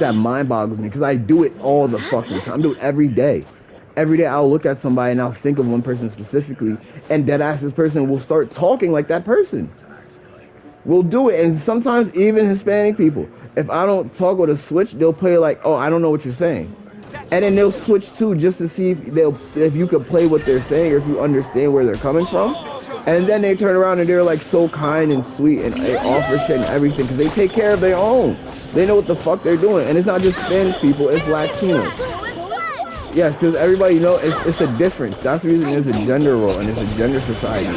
that mind boggles me because I do it all the fucking time. I do it every day. Every day I'll look at somebody and I'll think of one person specifically, and dead ass this person will start talking like that person. We'll do it, and sometimes even Hispanic people. If I don't toggle the switch, they'll play like, "Oh, I don't know what you're saying," and then they'll switch too just to see if you could play what they're saying or if you understand where they're coming from. And then they turn around and they're like so kind and sweet and they offer shit and everything because they take care of their own. They know what the fuck they're doing, and it's not just Spanish people; it's Latinos. Yes, because everybody knows it's a difference. That's the reason there's a gender role and it's a gender society.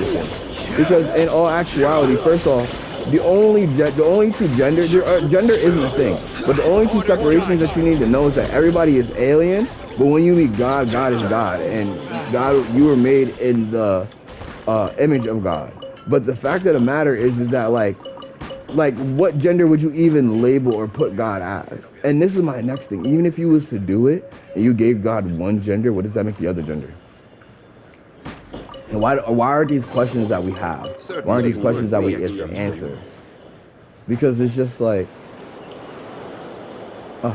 Because in all actuality, first off, the only two genders, gender isn't a thing, but the only two separations that you need to know is that everybody is alien, but when you meet God, God is God, and God, you were made in the image of God. But the fact of the matter is that like what gender would you even label or put God as? And this is my next thing. Even if you was to do it and you gave God one gender, what does that make the other gender? And why are these questions that we have? Why are these questions that we get to answer? Because it's just like, uh,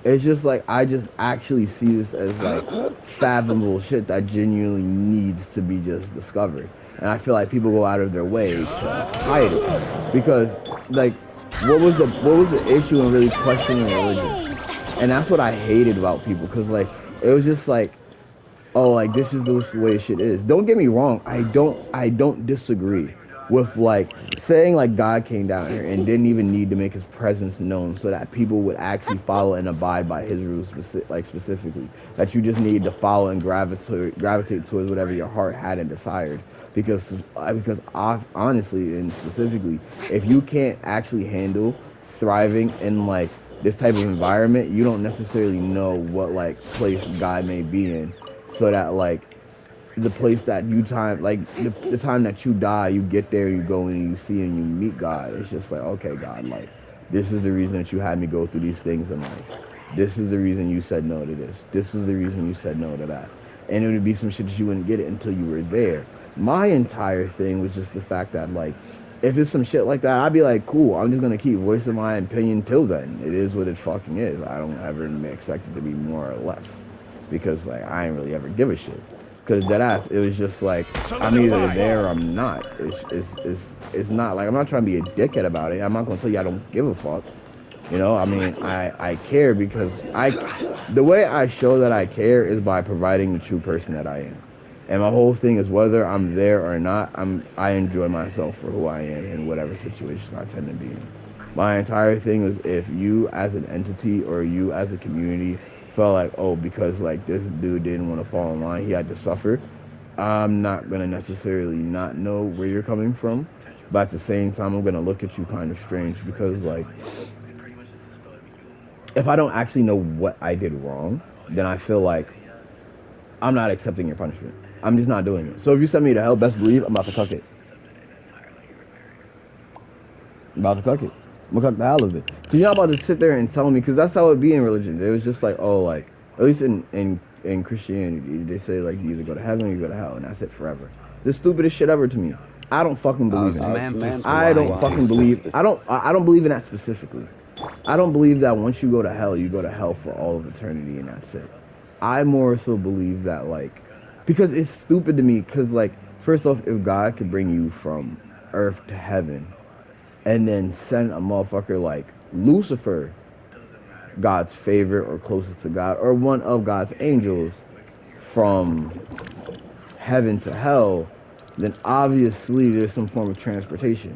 it's just like I just actually see this as like fathomable shit that genuinely needs to be just discovered. And I feel like people go out of their way to hide it because like what was the issue in really questioning religion? And that's what I hated about people because like it was just like, oh, like this is the way shit is. Don't get me wrong, I don't disagree with like saying like God came down here and didn't even need to make his presence known so that people would actually follow and abide by his rules specifically. That you just need to follow and gravitate towards whatever your heart had and desired. Because honestly and specifically, if you can't actually handle thriving in like this type of environment, you don't necessarily know what like place God may be in. So that like the place that you time like the time that you die, you get there, you go and you see and you meet God. It's just like, okay, God, like this is the reason that you had me go through these things in life. This is the reason you said no to this. This is the reason you said no to that. And it would be some shit that you wouldn't get it until you were there. My entire thing was just the fact that like if it's some shit like that, I'd be like, cool, I'm just gonna keep voicing my opinion till then. It is what it fucking is. I don't ever expect it to be more or less. Because like I ain't really ever give a shit. Cause deadass, it was just like I'm either there or I'm not. It's not like I'm not trying to be a dickhead about it. I'm not gonna tell you I don't give a fuck. You know, I mean, I care because the way I show that I care is by providing the true person that I am. And my whole thing is whether I'm there or not, I enjoy myself for who I am in whatever situation I tend to be in. My entire thing is if you as an entity or you as a community felt like, oh, because like this dude didn't want to fall in line, he had to suffer, I'm not gonna necessarily not know where you're coming from, but at the same time I'm gonna look at you kind of strange because like if I don't actually know what I did wrong, then I feel like I'm not accepting your punishment. I'm just not doing it. So if you send me to hell, best believe I'm about to cuck it. I'm about to cuck it. I'm gonna cuck the hell of it. Cause you're not about to sit there and tell me, cause that's how it be in religion. It was just like, oh, like, at least in Christianity, they say like you either go to heaven or you go to hell, and that's it forever. The stupidest shit ever to me. I don't fucking believe in that. I don't fucking believe. I don't believe in that specifically. I don't believe that once you go to hell, you go to hell for all of eternity, and that's it. I more so believe that like, because it's stupid to me. Cause like, first off, if God could bring you from earth to heaven, and then send a motherfucker like Lucifer, God's favorite or closest to God, or one of God's angels, from heaven to hell, then obviously there's some form of transportation.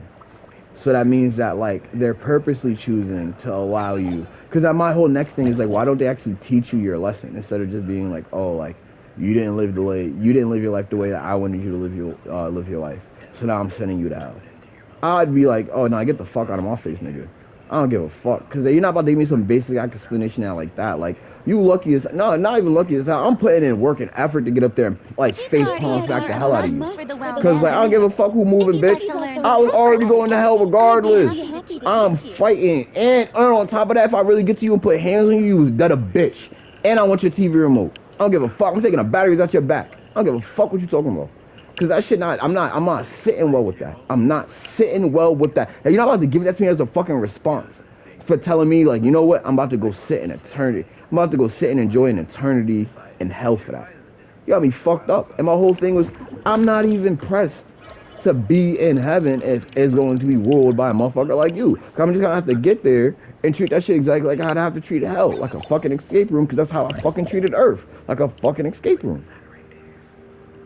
So that means that like they're purposely choosing to allow you, because my whole next thing is like, why don't they actually teach you your lesson instead of just being like, oh, like you didn't live your life the way that I wanted you to live your life, so now I'm sending you to hell. I'd be like, oh no, get the fuck out of my face, nigga. I don't give a fuck. Cause you're not about to give me some basic explanation out like that. Like, you lucky as, no, not even lucky as hell. I'm putting in work and effort to get up there and like face palm back the hell out of you. Cause like, I don't give a fuck who moving, bitch. I was already going to hell regardless. I'm fighting. And on top of that, if I really get to you and put hands on you, you was dead a bitch. And I want your TV remote. I don't give a fuck. I'm taking the batteries out your back. I don't give a fuck what you talking about. Cause that shit I'm not sitting well with that. I'm not sitting well with that. Now you're not about to give that to me as a fucking response. for telling me like, you know what, I'm about to go sit in eternity. I'm about to go sit and enjoy an eternity in hell for that. You got me fucked up. And my whole thing was, I'm not even pressed to be in heaven if it's going to be ruled by a motherfucker like you. Cause I'm just gonna have to get there and treat that shit exactly like I'd have to treat hell, like a fucking escape room, because that's how I fucking treated Earth, like a fucking escape room.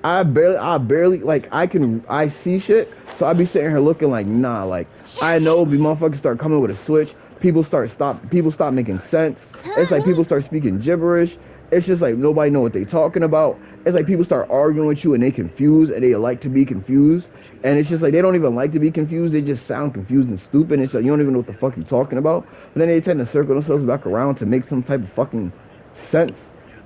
I barely, like, I see shit, so I be sitting here looking like, nah, like, I know the motherfuckers start coming with a switch, people stop making sense, it's like people start speaking gibberish, it's just like nobody know what they talking about, it's like people start arguing with you and they confused, and they like to be confused, and it's just like they don't even like to be confused, they just sound confused and stupid, and it's like you don't even know what the fuck you're talking about, but then they tend to circle themselves back around to make some type of fucking sense.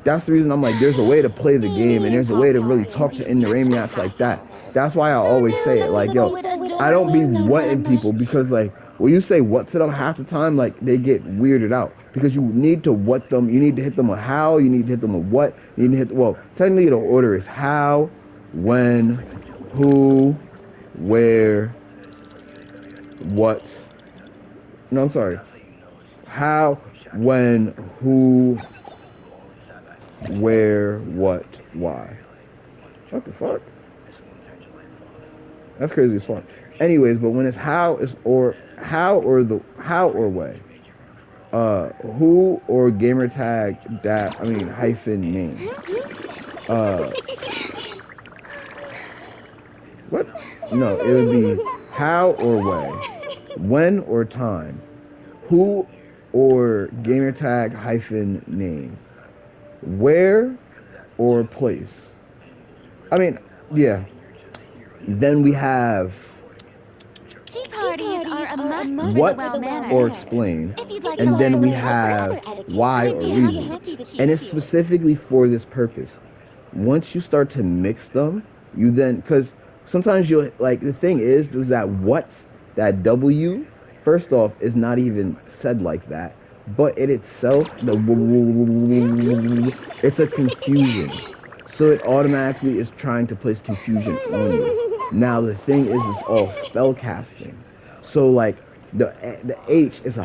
That's the reason I'm like, there's a way to play the game, and there's a way to really talk to ignoramuses like that. That's why I always say it, like, yo, I don't be whatting people, because like when you say what to them half the time, like they get weirded out, because you need to what them, you need to hit them with how, you need to hit them with what, you need to hit, well, technically the order is how, when, who, where, what. No, I'm sorry. How, when, who, where, what, why. What the fuck? That's crazy as fuck. Anyways, but when it's how, it's or how or the how or way. Who or gamer tag that, I mean hyphen name. What? No, it would be how or way, when or time, who or gamer tag hyphen name, where or place. I mean, yeah. Then we have Tea parties are a must what for the well-mannered. or explain, If you'd like and to then learn we more have about other attitudes, why we'd or be happy reason, to teach and it's you. specifically for this purpose. Once you start to mix them, you then, because sometimes you'll, like, the thing is that what, that W, first off, is not even said like that, but it itself, it's a confusion. So it automatically is trying to place confusion on you. Now the thing is, it's all spell casting. So like the H is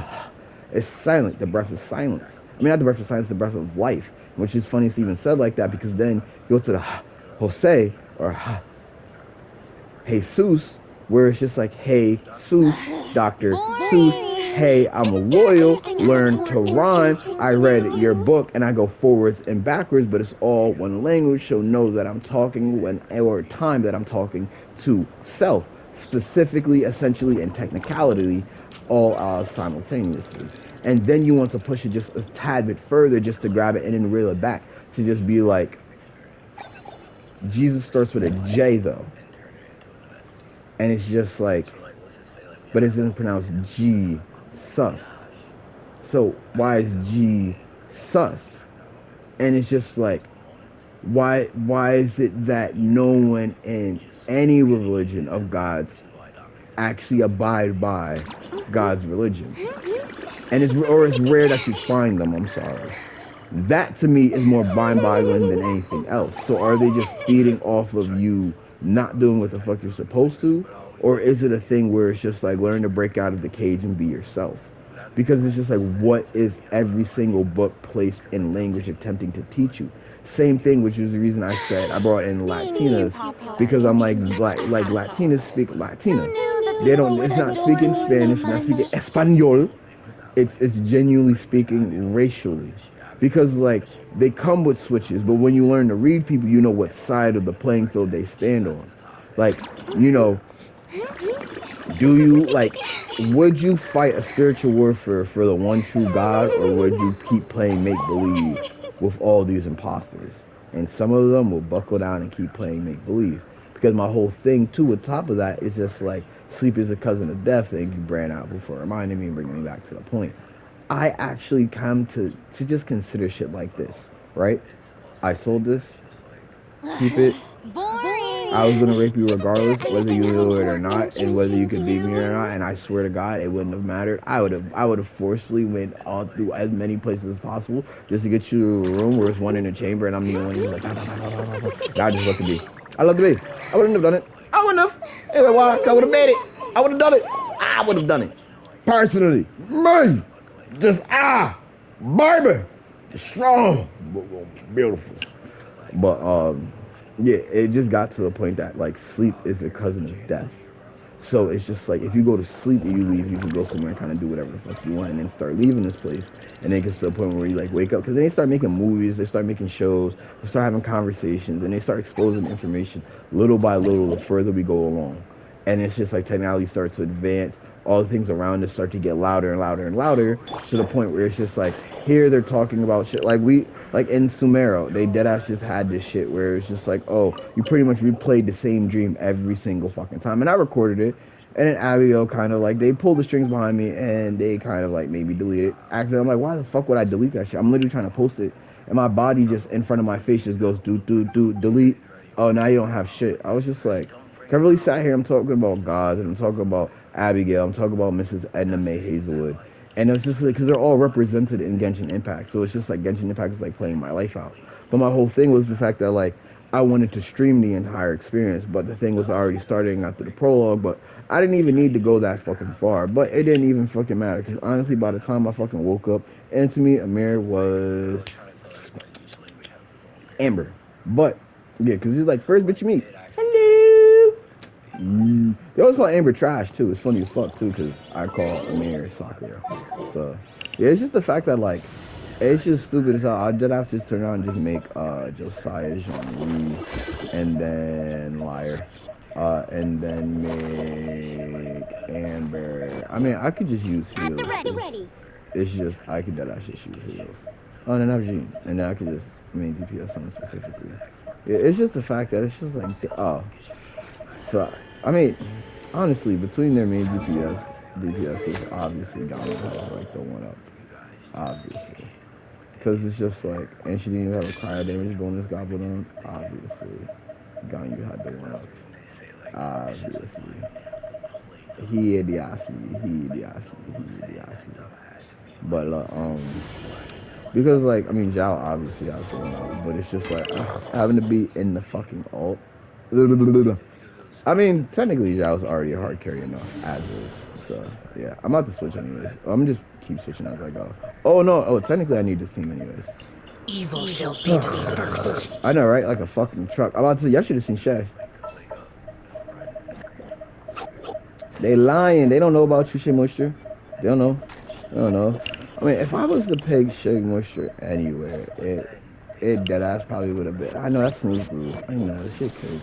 silent. The breath is silence. I mean, not the breath of silence, the breath of life. Which is funny it's even said like that, because then you go to the Jose or Jesus, where it's just like, hey, Seuss, Dr. Seuss, hey, I'm loyal, learn to rhyme, I read your book, and I go forwards and backwards, but it's all one language, so know that I'm talking when, or time that I'm talking to self, specifically, essentially, and technicality, all simultaneously. And then you want to push it just a tad bit further, just to grab it and then reel it back, to just be like, Jesus starts with a J though. And it's just like, but it isn't pronounced G sus. So why is G sus? And it's just like, why is it that no one in any religion of God's actually abide by God's religion? And it's rare that you find them, I'm sorry. That to me is more mind-boggling than anything else. So are they just feeding off of you not doing what the fuck you're supposed to? Or is it a thing where it's just like learn to break out of the cage and be yourself? Because it's just like, what is every single book placed in language attempting to teach you? Same thing, which is the reason I said I brought in Latinas, because I'm like Latinas speak Latina. They don't, it's not speaking Spanish, it's not speaking Espanol. It's genuinely speaking racially. Because like they come with switches, but when you learn to read people, you know what side of the playing field they stand on. Like, you know, do you, like, would you fight a spiritual warfare for the one true God, or would you keep playing make-believe with all these imposters? And some of them will buckle down and keep playing make-believe. Because my whole thing too, with top of that, is just like, sleep is a cousin of death. Thank you, Brand Apple, for reminding me and bringing me back to the point. I actually come to just consider shit like this, right? I sold this, keep it. Boring. I was gonna rape you regardless, whether you knew it or not, and whether you could beat me or not. And I swear to God, it wouldn't have mattered. I would have forcefully went all through as many places as possible just to get you to a room where there's one in a chamber, and I'm the only one who's like, nah, I just love to be. I love to be. I wouldn't have done it. I wouldn't have. Anyway, why? I would have made it. I would have done it. I would have done it. Personally, me. Just Barbie, strong, beautiful. But yeah, it just got to the point that like sleep is a cousin of death. So it's just like if you go to sleep and you leave, you can go somewhere and kind of do whatever the fuck you want, and then start leaving this place, and then it gets to the point where you like wake up because then they start making movies, they start making shows, they start having conversations, and they start exposing information little by little the further we go along, and it's just like technology starts to advance. All the things around us start to get louder and louder and louder to the point where it's just like here they're talking about shit like in Sumero, they deadass just had this shit where it's just like, oh, you pretty much replayed the same dream every single fucking time. And I recorded it, and then Abigail kind of like, they pulled the strings behind me, and they kind of like made me delete it. Actually, I'm like, why the fuck would I delete that shit? I'm literally trying to post it, and my body just in front of my face just goes, do, delete. Oh, now you don't have shit. I was just like, I really sat here, I'm talking about gods, and I'm talking about Abigail, I'm talking about Mrs. Edna Mae Hazelwood. And it's just like, because they're all represented in Genshin Impact. So it's just like Genshin Impact is like playing my life out. But my whole thing was the fact that like, I wanted to stream the entire experience. But the thing was already starting after the prologue. But I didn't even need to go that fucking far. But it didn't even fucking matter. Because honestly, by the time I fucking woke up, and to me, Amir was Amber. But, yeah, because he's like, first bitch you meet. Hello. They always call Amber trash too. It's funny as fuck too because I call Amir Sakura. So yeah, it's just the fact that like it's just stupid as hell. I did have to turn around and just make Josiah Jean and then Liar. And then make Amber. I mean I could just use heals. It's just I could that I should use heals. Oh and then I have Jean. And then I could just make DPS on specifically. Yeah, it's just the fact that it's just like so I mean, honestly, between their main DPS is obviously Gama has like the one up, obviously, because it's just like, and she didn't even have a cryo damage bonus goblin on, obviously, Ganyu had the one up, obviously, he had the Ashley, but because like I mean Zhao obviously has the one up, but it's just like having to be in the fucking ult. I mean, technically, Zhao's already a hard carry enough, as is. So, yeah. I'm about to switch anyways. I'm just keep switching as I go. Oh, no. Oh, technically, I need this team anyways. Evil shall be dispersed. I know, right? Like a fucking truck. I'm about to say, y'all should have seen Shay. They lying. They don't know about you, Shea Moisture. They don't know. They don't know. I mean, if I was to peg Shea Moisture anywhere, it deadass probably would have been. I know that's smooth groove. I know, this shit crazy.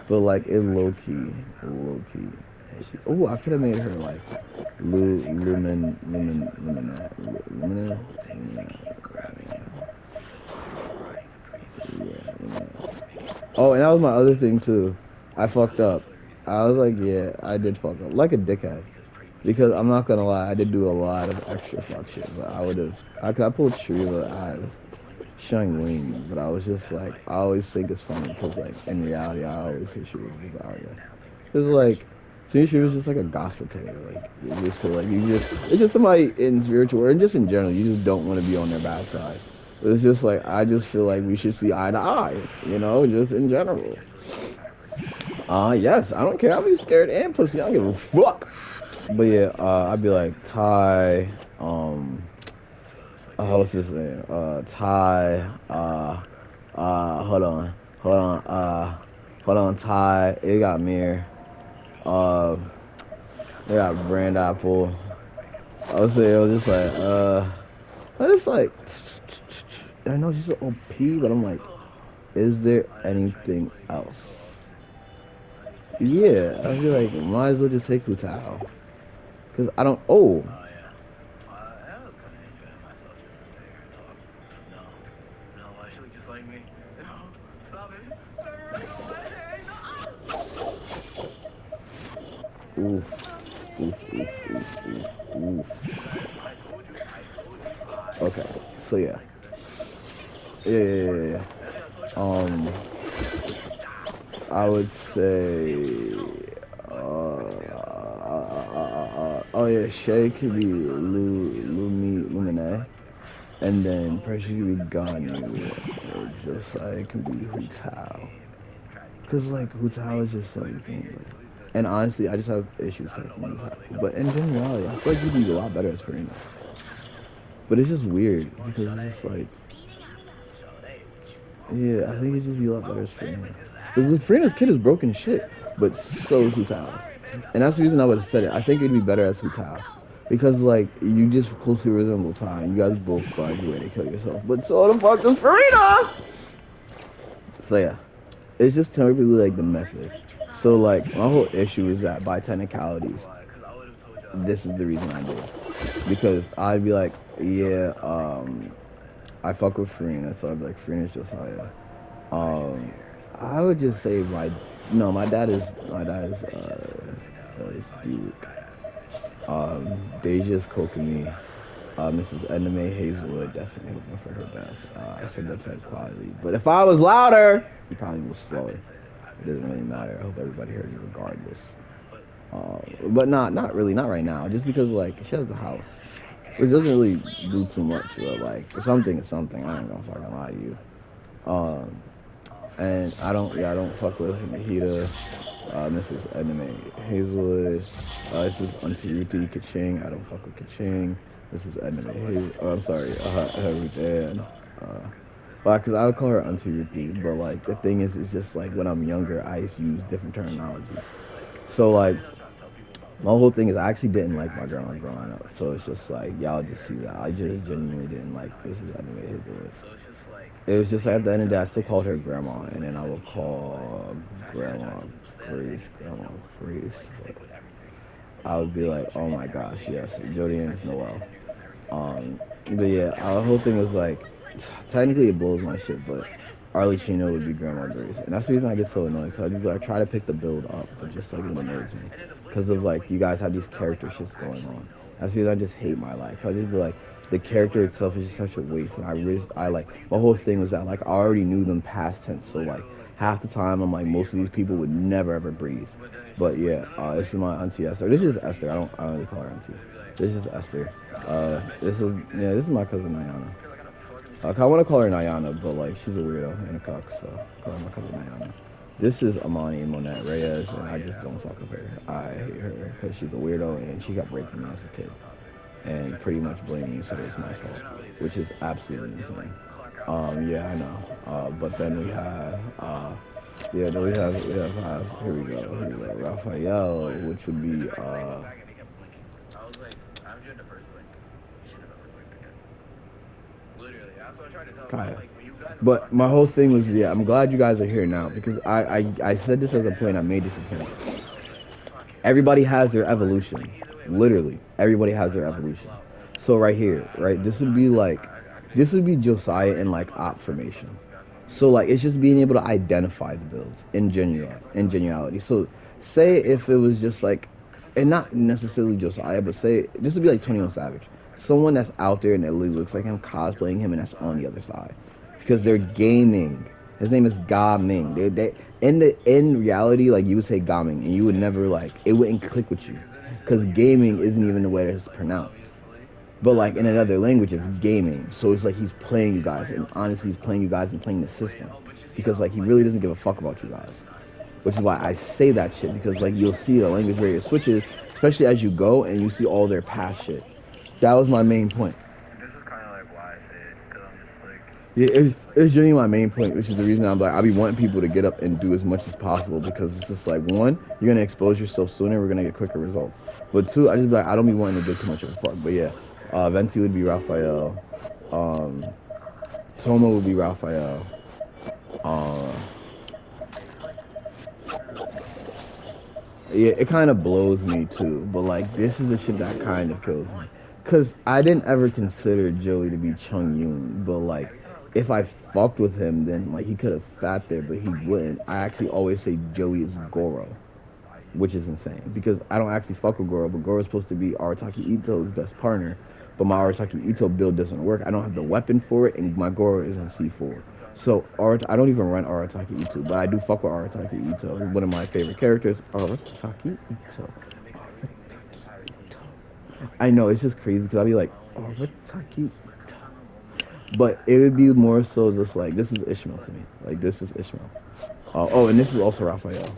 But like it low key. Oh, I could have made her like Lumina. Oh, and that was my other thing too. I fucked up. I was like, yeah, I did fuck up, like a dickhead. Because I'm not gonna lie, I did do a lot of extra fuck shit. But I pulled Shriva out of Shang Wing, but I was just like, I always think it's funny because like in reality, I always say she was Valia. It's like, to me, she was just like a gospel killer. Like, you just feel like it's just somebody in spiritual and just in general, you just don't want to be on their bad side. But it's just like, I just feel like we should see eye to eye, you know, just in general. Yes, I don't care. I'll be scared and pussy. I don't give a fuck. But yeah, I'd be like, Ty, what's his name? Ty, hold on, Ty, it got Mir, they got Brand Apple. I was saying, I was just like, I know she's an OP, but I'm like, is there anything else? Yeah, I feel like, might as well just take Hutao. Because I don't, oh. Oof. Okay, so yeah. Yeah. I would say, oh yeah, Shay could be Lumine, and then Pressure could be Ganyu, or Josiah could be Hutao. Cause like Hutao is just something. And honestly, I just have issues with Hutao. But in generality, I feel like you'd be a lot better as Farina. But it's just weird because it's just like, yeah, I think it'd just be a lot better as Farina. Because Farina's kid is broken shit, but so is Hutao. And that's the reason I would have said it. I think it'd be better as Hutao. Because, like, you just closely resemble Tai. You guys both graduated, kill yourself. But so the fuck does Farina! So, yeah. It's just terribly, like, the method. So, like, my whole issue is that by technicalities, this is the reason I did. Because I'd be like, yeah, I fuck with Farina, so I'd be like, Farina's Josiah. I would just say my dad is Duke. Deja's Kokomi. Mrs. Edna Mae Hazelwood, definitely hoping for her best. I said that type quality. But if I was louder, you probably was slower. It doesn't really matter. I hope everybody heard you regardless. But not really, not right now. Just because, like, she has the house. Which doesn't really do too much, but, like, something is something. I ain't gonna fucking lie to you. And I don't fuck with Mahita, Mrs. Edna Hazelwood. This is Auntie Ruthie Kaching. I don't fuck with Kaching. This is Edna Hazelwood. Oh, I'm sorry, Ruth Ann. Well, because I would call her Auntie Ruthie, but, like, the thing is, it's just, like, when I'm younger, I used to use different terminology. So, like, my whole thing is I actually didn't like my grandma growing up. So it's just, like, y'all just see that. I just genuinely didn't like Mrs. Edna Hazelwood. It was just like, at the end of the day, I still called her grandma, and then I would call grandma Grace. But I would be like, oh my gosh, yes, Jodie and Noel. But yeah, the whole thing was like, technically it blows my shit, but Arlecchino would be Grandma Grace, and that's the reason I get so annoyed. Cause I try to pick the build up, but just like it annoys me, because of like you guys have these character shits going on. That's the reason I just hate my life. I just be like, the character itself is just such a waste, and I like, my whole thing was that, like, I already knew them past tense, so, like, half the time, I'm like, most of these people would never ever breathe. But yeah, this is my auntie Esther. This is Esther. I don't really call her auntie. This is Esther. This is my cousin Nyana. I want to call her Nyana, but, like, she's a weirdo and a cuck, so I call her my cousin Nyana. This is Amani Monette Reyes, and I just don't fuck with her. I hate her because she's a weirdo, and she got raped me as a kid. And pretty much blaming me, so it's my fault, which is absolutely insane. Yeah, I know. But then we have, here we go, Raphael, which would be, Kaya. But my whole thing was, yeah, I'm glad you guys are here now, because I said this as a point, I made this a point. Everybody has their evolution. Literally, everybody has their evolution. So right here, right, this would be Josiah in, like, op formation. So, like, it's just being able to identify the builds in genuality. So say if it was just like, and not necessarily Josiah, but say this would be like 21 Savage, someone that's out there and it really looks like him, cosplaying him, and that's on the other side, because they're gaming. His name is Ga Ming. They in reality, like, you would say Ga Ming, and you would never, like, it wouldn't click with you, because gaming isn't even the way that it's pronounced. But, like, in another language, it's gaming. So it's like he's playing you guys, and honestly, he's playing you guys and playing the system, because, like, he really doesn't give a fuck about you guys. Which is why I say that shit, because, like, you'll see the language barrier switches, especially as you go and you see all their past shit. That was my main point. This is kind of like why I say it, because I'm just like... Yeah, it's genuinely my main point, which is the reason I'm like, I'll be wanting people to get up and do as much as possible, because it's just like, one, you're going to expose yourself sooner, we're going to get quicker results. But two, I just be like, I don't be wanting to give too much of a fuck. But yeah, Venti would be Raphael. Toma would be Raphael. Yeah, it kind of blows me too, but, like, this is the shit that kind of kills me. Because I didn't ever consider Joey to be Chung Yoon, but, like, if I fucked with him, then, like, he could have fat there, but he wouldn't. I actually always say Joey is Goro, which is insane, because I don't actually fuck with Goro, but Goro's supposed to be Arataki Ito's best partner, but my Arataki Ito build doesn't work. I don't have the weapon for it, and my Goro is in C4. So, I don't even run Arataki Ito, but I do fuck with Arataki Ito. One of my favorite characters, Arataki Ito. I know, it's just crazy, because I'll be like, Arataki Ito. But it would be more so just like, this is Ishmael to me. Like, this is Ishmael. And this is also Raphael.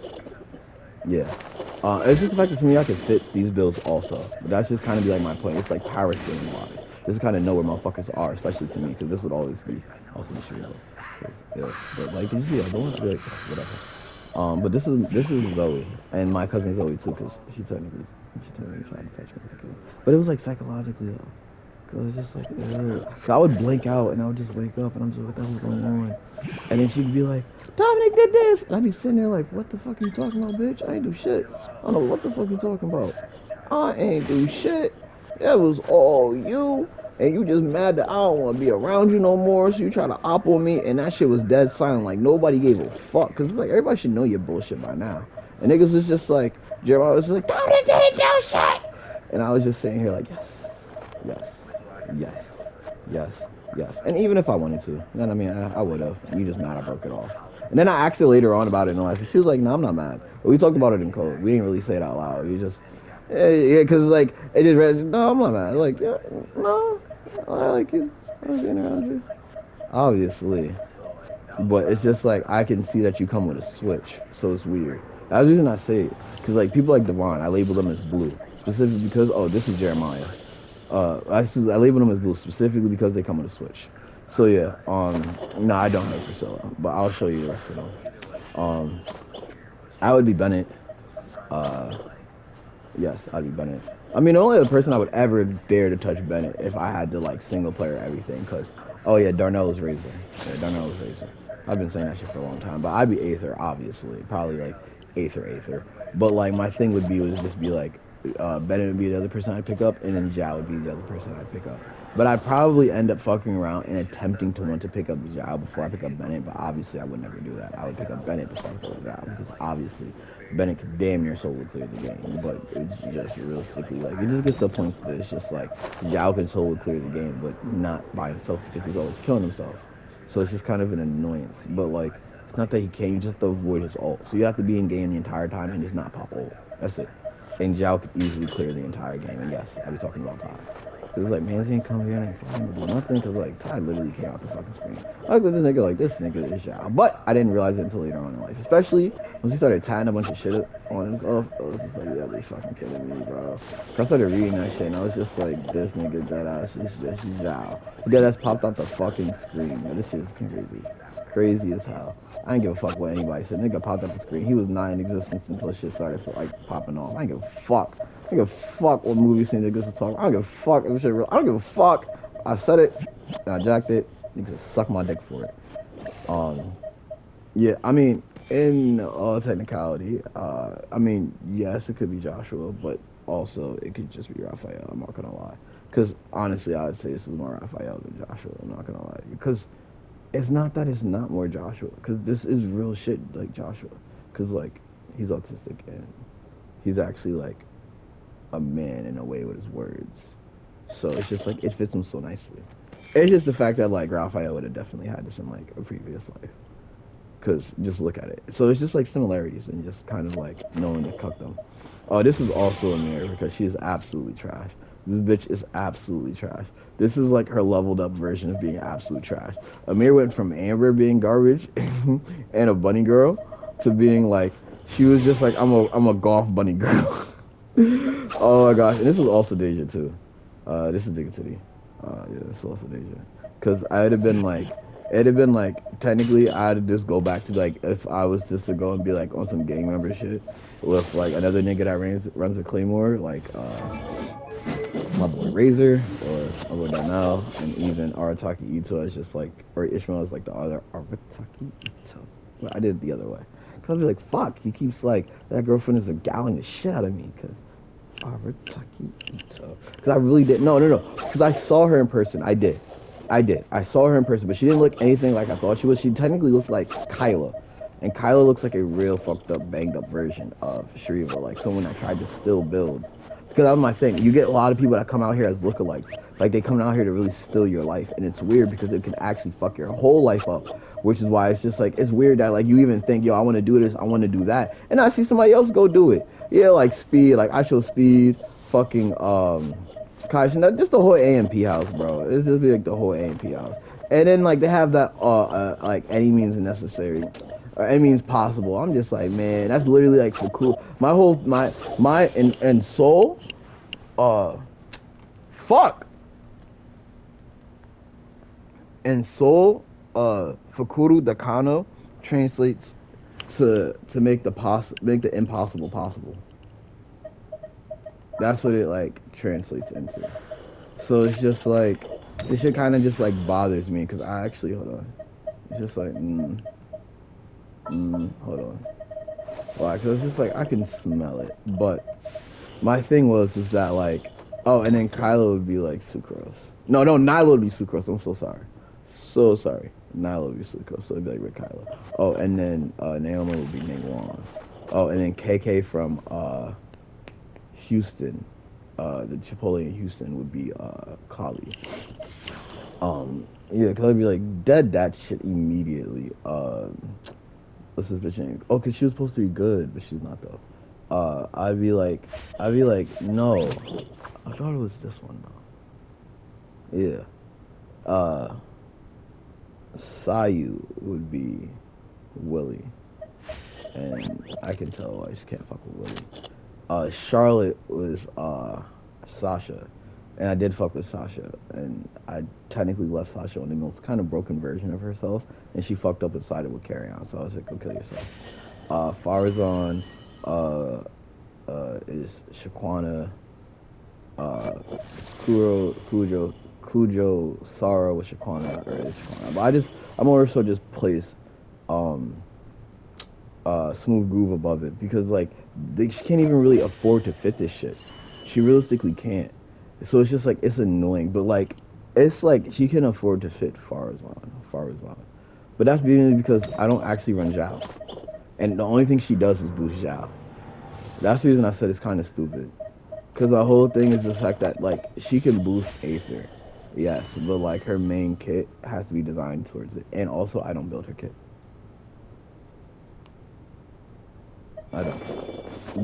Yeah. It's just the fact that to me I can fit these builds also. But that's just kind of be like my point. It's like power scaling wise. Just kind of know where motherfuckers are, especially to me, because this would always be also the street. Yeah, but like you see, I don't want to be like whatever. But this is Zoe and my cousin Zoe too, because she technically tried to touch me. But it was like psychologically though. Cause it was just like, so I would blink out and I would just wake up and I'm just, what the hell's going on? And then she'd be like, Dominic did this! And I'd be sitting there like, what the fuck are you talking about, bitch? I ain't do shit. I don't know what the fuck you talking about. I ain't do shit. That was all you. And you just mad that I don't want to be around you no more, so you try to op on me, and that shit was dead silent, like nobody gave a fuck. Cause it's like, everybody should know your bullshit by now. And niggas was just like, Jeremiah was just like, Dominic didn't do shit! And I was just sitting here like, yes. And even if I wanted to, then I mean, I would have. You just mad I broke it off. And then I asked her later on about it in life. She was like, no, I'm not mad. But we talked about it in code. We didn't really say it out loud. We just, yeah, because like, it just read, no, I'm not mad. Like, yeah, no, I like you. I was being around you. Obviously. But it's just like, I can see that you come with a switch. So it's weird. That's the reason I say it. Because like, people like Devon, I label them as blue. Specifically because, oh, this is Jeremiah. I label them as blue specifically because they come with a switch. So yeah, no, I don't have Priscilla, but I'll show you the rest of them. I would be Bennett. Yes, I'd be Bennett. I mean, the only other person I would ever dare to touch Bennett if I had to like single player everything, cause oh yeah, Darnell is Razor. Yeah, Darnell is Razor. I've been saying that shit for a long time, but I'd be Aether, obviously, probably like Aether. But like my thing would just be like. Bennett would be the other person I'd pick up, and then Zhao would be the other person I'd pick up. But I'd probably end up fucking around and attempting to want to pick up Zhao before I pick up Bennett, but obviously I would never do that. I would pick up Bennett before I pick up Zhao, because obviously Bennett could damn near solo clear the game, but it's just realistically, like, it just gets to the point that it's just like, Zhao can solo clear the game, but not by himself, because he's always killing himself. So it's just kind of an annoyance, but like, it's not that he can't, you just have to avoid his ult. So you have to be in game the entire time and just not pop ult. That's it. And Zhao could easily clear the entire game. And yes, I'll be talking about Ty. Cause like, man, he ain't come here and ain't fucking do nothing. Cause like, Ty literally came out the fucking screen. I looked at this nigga like, this nigga is Zhao. But I didn't realize it until later on in life. Especially once he started tying a bunch of shit up on himself. I was just like, yeah, they fucking kidding me, bro. I started reading that shit and I was just like, this nigga deadass is just Zhao. Deadass popped off the fucking screen. Man, this shit is crazy. Crazy as hell. I ain't give a fuck what anybody said. Nigga popped up the screen. He was not in existence until shit started like popping off. I ain't give a fuck. I don't give a fuck what movie scene niggas are talking. I don't give a fuck if shit real. I don't give a fuck. I said it. And I jacked it. Niggas suck my dick for it. Yeah, I mean, in all technicality, I mean, yes, it could be Joshua, but also it could just be Raphael. I'm not gonna lie. Because honestly, I would say this is more Raphael than Joshua. I'm not gonna lie. Because it's not that it's not more Joshua, because this is real shit like Joshua, because like he's autistic and he's actually like a man in a way with his words, so it's just like it fits him so nicely. It's just the fact that like Raphael would have definitely had this in like a previous life, because just look at it. So it's just like similarities and just kind of like knowing to cuck them. Oh, this is also a mirror because she is absolutely trash. This bitch is absolutely trash. This is like her leveled up version of being absolute trash. Amir went from Amber being garbage and a bunny girl to being like, she was just like, I'm a golf bunny girl. Oh my gosh. And this was also Deja too. This is Diggity. Yeah, this is also Deja. Cause it'd have been like, technically I'd just go back to like, if I was just to go and be like on some gang member shit with like another nigga that runs a Claymore, like, my boy Razor, or my boy Darnell, and even Arataki Ito is just like, or Ishmael is like the other Arataki Ito. Well, I did it the other way. Cause I'd be like, fuck, he keeps like, that girlfriend is gallling the shit out of me, cause Arataki Ito. Cause I really did, no, cause I saw her in person, I did. I saw her in person, but she didn't look anything like I thought she was. She technically looked like Kyla. And Kyla looks like a real fucked up, banged up version of Shriva, like someone that tried to steal builds. Because that was my thing. You get a lot of people that come out here as lookalikes. Like, they come out here to really steal your life. And it's weird because it can actually fuck your whole life up. Which is why it's just like, it's weird that, like, you even think, yo, I want to do this, I want to do that. And I see somebody else go do it. Yeah, like Speed, like, I show Speed, fucking, Kai, just the whole AMP house, bro. It's just like the whole AMP house. And then, like, they have that, like, any means necessary. Or any means possible. I'm just like, man, that's literally like for cool. My and soul, fuck. And Soul, Fukuru Dakano translates to make make the impossible possible. That's what it like translates into. So it's just like this shit kind of just like bothers me because I actually hold on. It's just like hold on. Why? Because it's just like I can smell it. But my thing was is that like and then Kylo would be like Sucrose. No, Nyla would be Sucrose. I'm so sorry. So sorry. Nyla would be Sucrose. So it'd be like with Kylo. Oh, and then Naomi would be Ningguang. Oh, and then KK from Houston. The Chipotle in Houston would be Kali. Yeah, because I'd be like, dead that shit immediately. What's this bitch name? Oh, because she was supposed to be good, but she's not though. I'd be like, no. I thought it was this one though. Yeah. Sayu would be Willie. And I can tell I just can't fuck with Willie. Charlotte was Sasha. And I did fuck with Sasha. And I technically left Sasha on the most kind of broken version of herself. And she fucked up and sided with Carry On. So I was like, go kill yourself. Farazan is Shaquana. Cujo Sara with Shaquana or is Shaquana. But I'm more so just place Smooth Groove above it because like she can't even really afford to fit this shit. She realistically can't. So it's just like it's annoying. But like it's like she can afford to fit Farazan. But that's mainly because I don't actually run Zhao. And the only thing she does is boost Zhao. That's the reason I said it's kind of stupid. Because the whole thing is the fact that, like, she can boost Aether. Yes, but, like, her main kit has to be designed towards it. And also, I don't build her kit. I don't.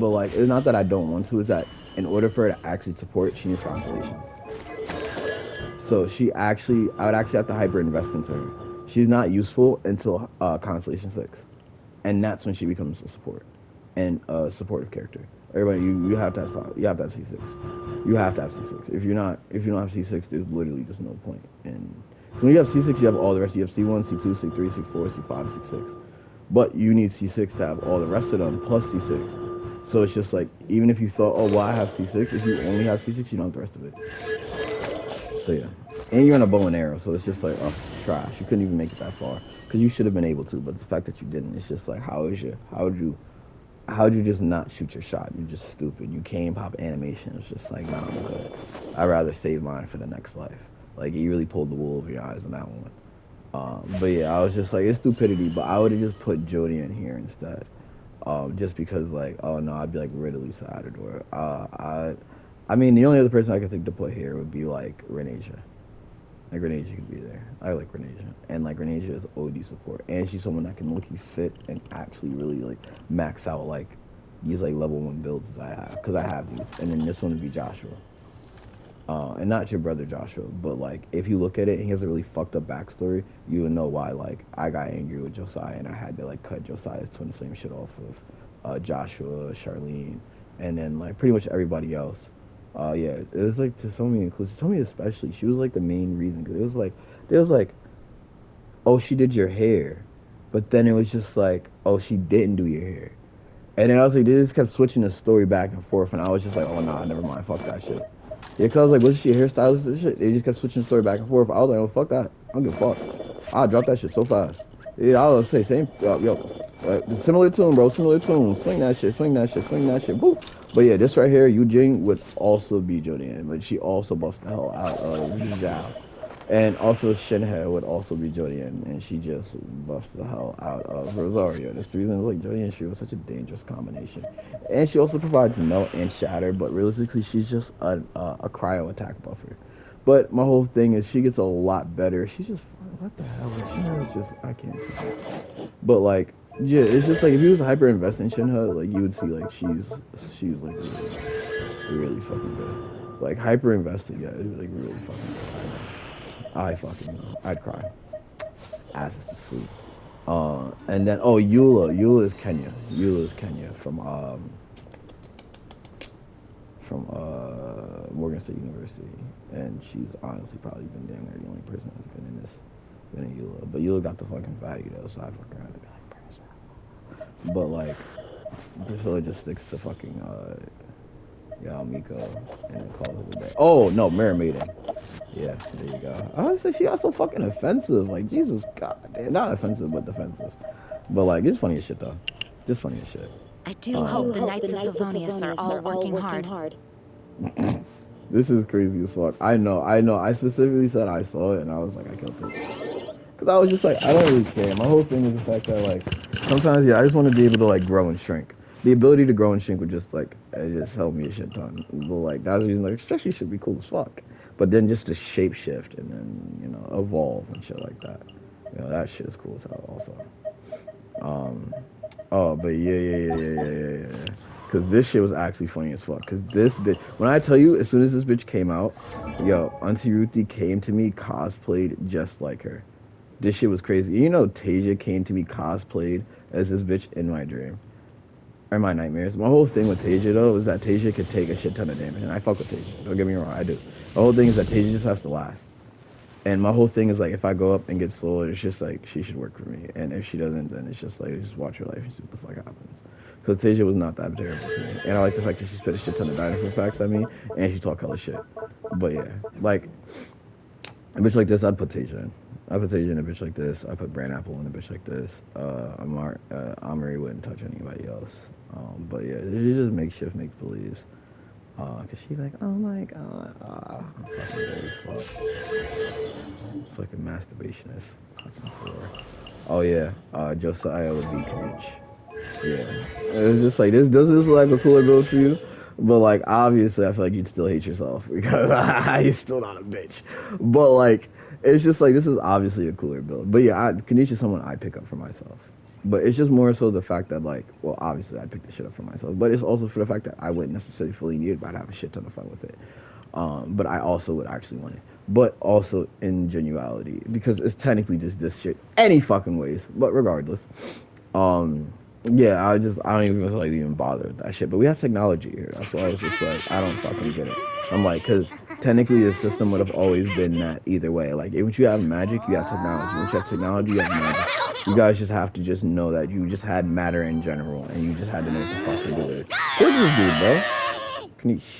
But, like, it's not that I don't want to. It's that in order for her to actually support, she needs Constellation. So, I would actually have to hyper invest into her. She's not useful until Constellation 6. And that's when she becomes a support. And a supportive character. Everybody, you have to have C6. You have to have C6. If you don't have C6, there's literally just no point. And when you have C6, you have all the rest. You have C1, C2, C3, C4, C5, C6. But you need C6 to have all the rest of them plus C6. So it's just like even if you thought, oh well, I have C6. If you only have C6, you don't have the rest of it. So yeah, and you're on a bow and arrow, so it's just like trash. You couldn't even make it that far because you should have been able to, but the fact that you didn't, it's just like how'd you just not shoot your shot? You're just stupid. You can't pop animation. It's just like, nah, I'm good. I'd rather save mine for the next life. Like, you really pulled the wool over your eyes on that one. But yeah, I was just like, it's stupidity, but I would have just put Jodie in here instead. Just because, like, oh no, I'd be like Ridley side or I mean, the only other person I could think to put here would be like Renesia. Like Renesia could be there. I like Renesia, and like Renesia is OD support, and she's someone that can look you fit and actually really like max out like these like level 1 builds as I have, because I have these, and then this one would be Joshua. And not your brother Joshua, but like if you look at it, he has a really fucked up backstory. You would know why like I got angry with Josiah and I had to like cut Josiah's twin flame shit off of Joshua, Charlene, and then like pretty much everybody else. Yeah, it was like to Tomi inclusive. Tomi especially, she was like the main reason because it was like, oh she did your hair, but then it was just like, oh she didn't do your hair, and then I was like they just kept switching the story back and forth, and I was just like, oh nah, never mind, fuck that shit. Yeah, cause I was like, wasn't she a hairstylist and shit? They just kept switching the story back and forth. I was like, oh fuck that, I don't give a fuck. I'll drop that shit so fast. Yeah, I was say same, similar tune, bro, similar tune. Swing that shit, boop. But yeah, this right here, Eugene would also be Jodian, but she also buffs the hell out of Zhao. And also Shinhe would also be Jodian, and she just buffs the hell out of Rosario. That's the reason like Jodian and she was such a dangerous combination. And she also provides melt and shatter, but realistically she's just a cryo attack buffer. But my whole thing is she gets a lot better. She's just what the hell? Shinhe is just I can't see. But like yeah, it's just like if you was hyper invest in Shinhe, like you would see like she's like really fucking good. Like hyper invested, yeah, it was like really fucking good. I fucking know. I'd cry. Asses to sleep. And then Eula is Kenya. Eula is Kenya from Morgan State University, and she's honestly probably been damn near the only person that's been in this but you got the fucking value though, so I fucking rather be like, Parasol. But like, this really just sticks to fucking Miko and then calls it a day. Oh no, Mirror Maiden. Yeah, there you go. I was say she got so fucking offensive. Like Jesus God, damn, not offensive but defensive. But like, it's funny as shit though. Just funny as shit. I do hope the Knights of Favonius are all working hard. This is crazy as fuck. I know. I specifically said I saw it and I was like, I killed it. Cause I was just like, I don't really care. My whole thing is the fact that like, sometimes yeah, I just want to be able to like grow and shrink. The ability to grow and shrink would just like, it just help me a shit ton. But like, that's the reason like, especially should be cool as fuck. But then just to shape shift and then, you know, evolve and shit like that. You know, that shit is cool as hell also. Oh, but yeah. Cause this shit was actually funny as fuck. Cause this bitch, when I tell you, as soon as this bitch came out, yo, Auntie Ruthie came to me cosplayed just like her. This shit was crazy. You know, Tasia came to me cosplayed as this bitch in my dream. Or my nightmares. My whole thing with Tasia though is that Tasia could take a shit ton of damage. And I fuck with Tasia. Don't get me wrong, I do. The whole thing is that Tasia just has to last. And my whole thing is like, if I go up and get slowed, it's just like, she should work for me. And if she doesn't, then it's just like, just watch her life and see what the fuck happens. Because Tasia was not that terrible to me. And I like the fact that she spit a shit ton of dinosaur facts at me, and she talked hella shit. But yeah, like, a bitch like this, I'd put Tasia in. I put Tasia in a bitch like this. I put Bran Apple in a bitch like this. Amari wouldn't touch anybody else. But yeah, it just makeshift, make believes. Cause she like, oh my god, fucking dirty fuck. Fucking masturbationist. Fucking whore. Oh yeah, Josiah would be Kanich. Yeah. It was just like, does this look like a cooler build for you? But like, obviously, I feel like you'd still hate yourself because you're still not a bitch. But like, it's just like, this is obviously a cooler build. But yeah, Kanich is someone I pick up for myself. But it's just more so the fact that like, well, obviously I'd pick the shit up for myself. But it's also for the fact that I wouldn't necessarily fully need it, but I'd have a shit ton of fun with it. But I also would actually want it. But also in genuality, because it's technically just this shit any fucking ways. But regardless, yeah, I don't even feel like even bother with that shit. But we have technology here. That's why I was just like, I don't fucking get it. I'm like, because technically the system would have always been that either way. Like, if you have magic, you have technology. Once you have technology, you have magic. You guys just have to just know that you just had matter in general, and you just had to know what the fuck to do with it. Who's this dude, bro? Kanish.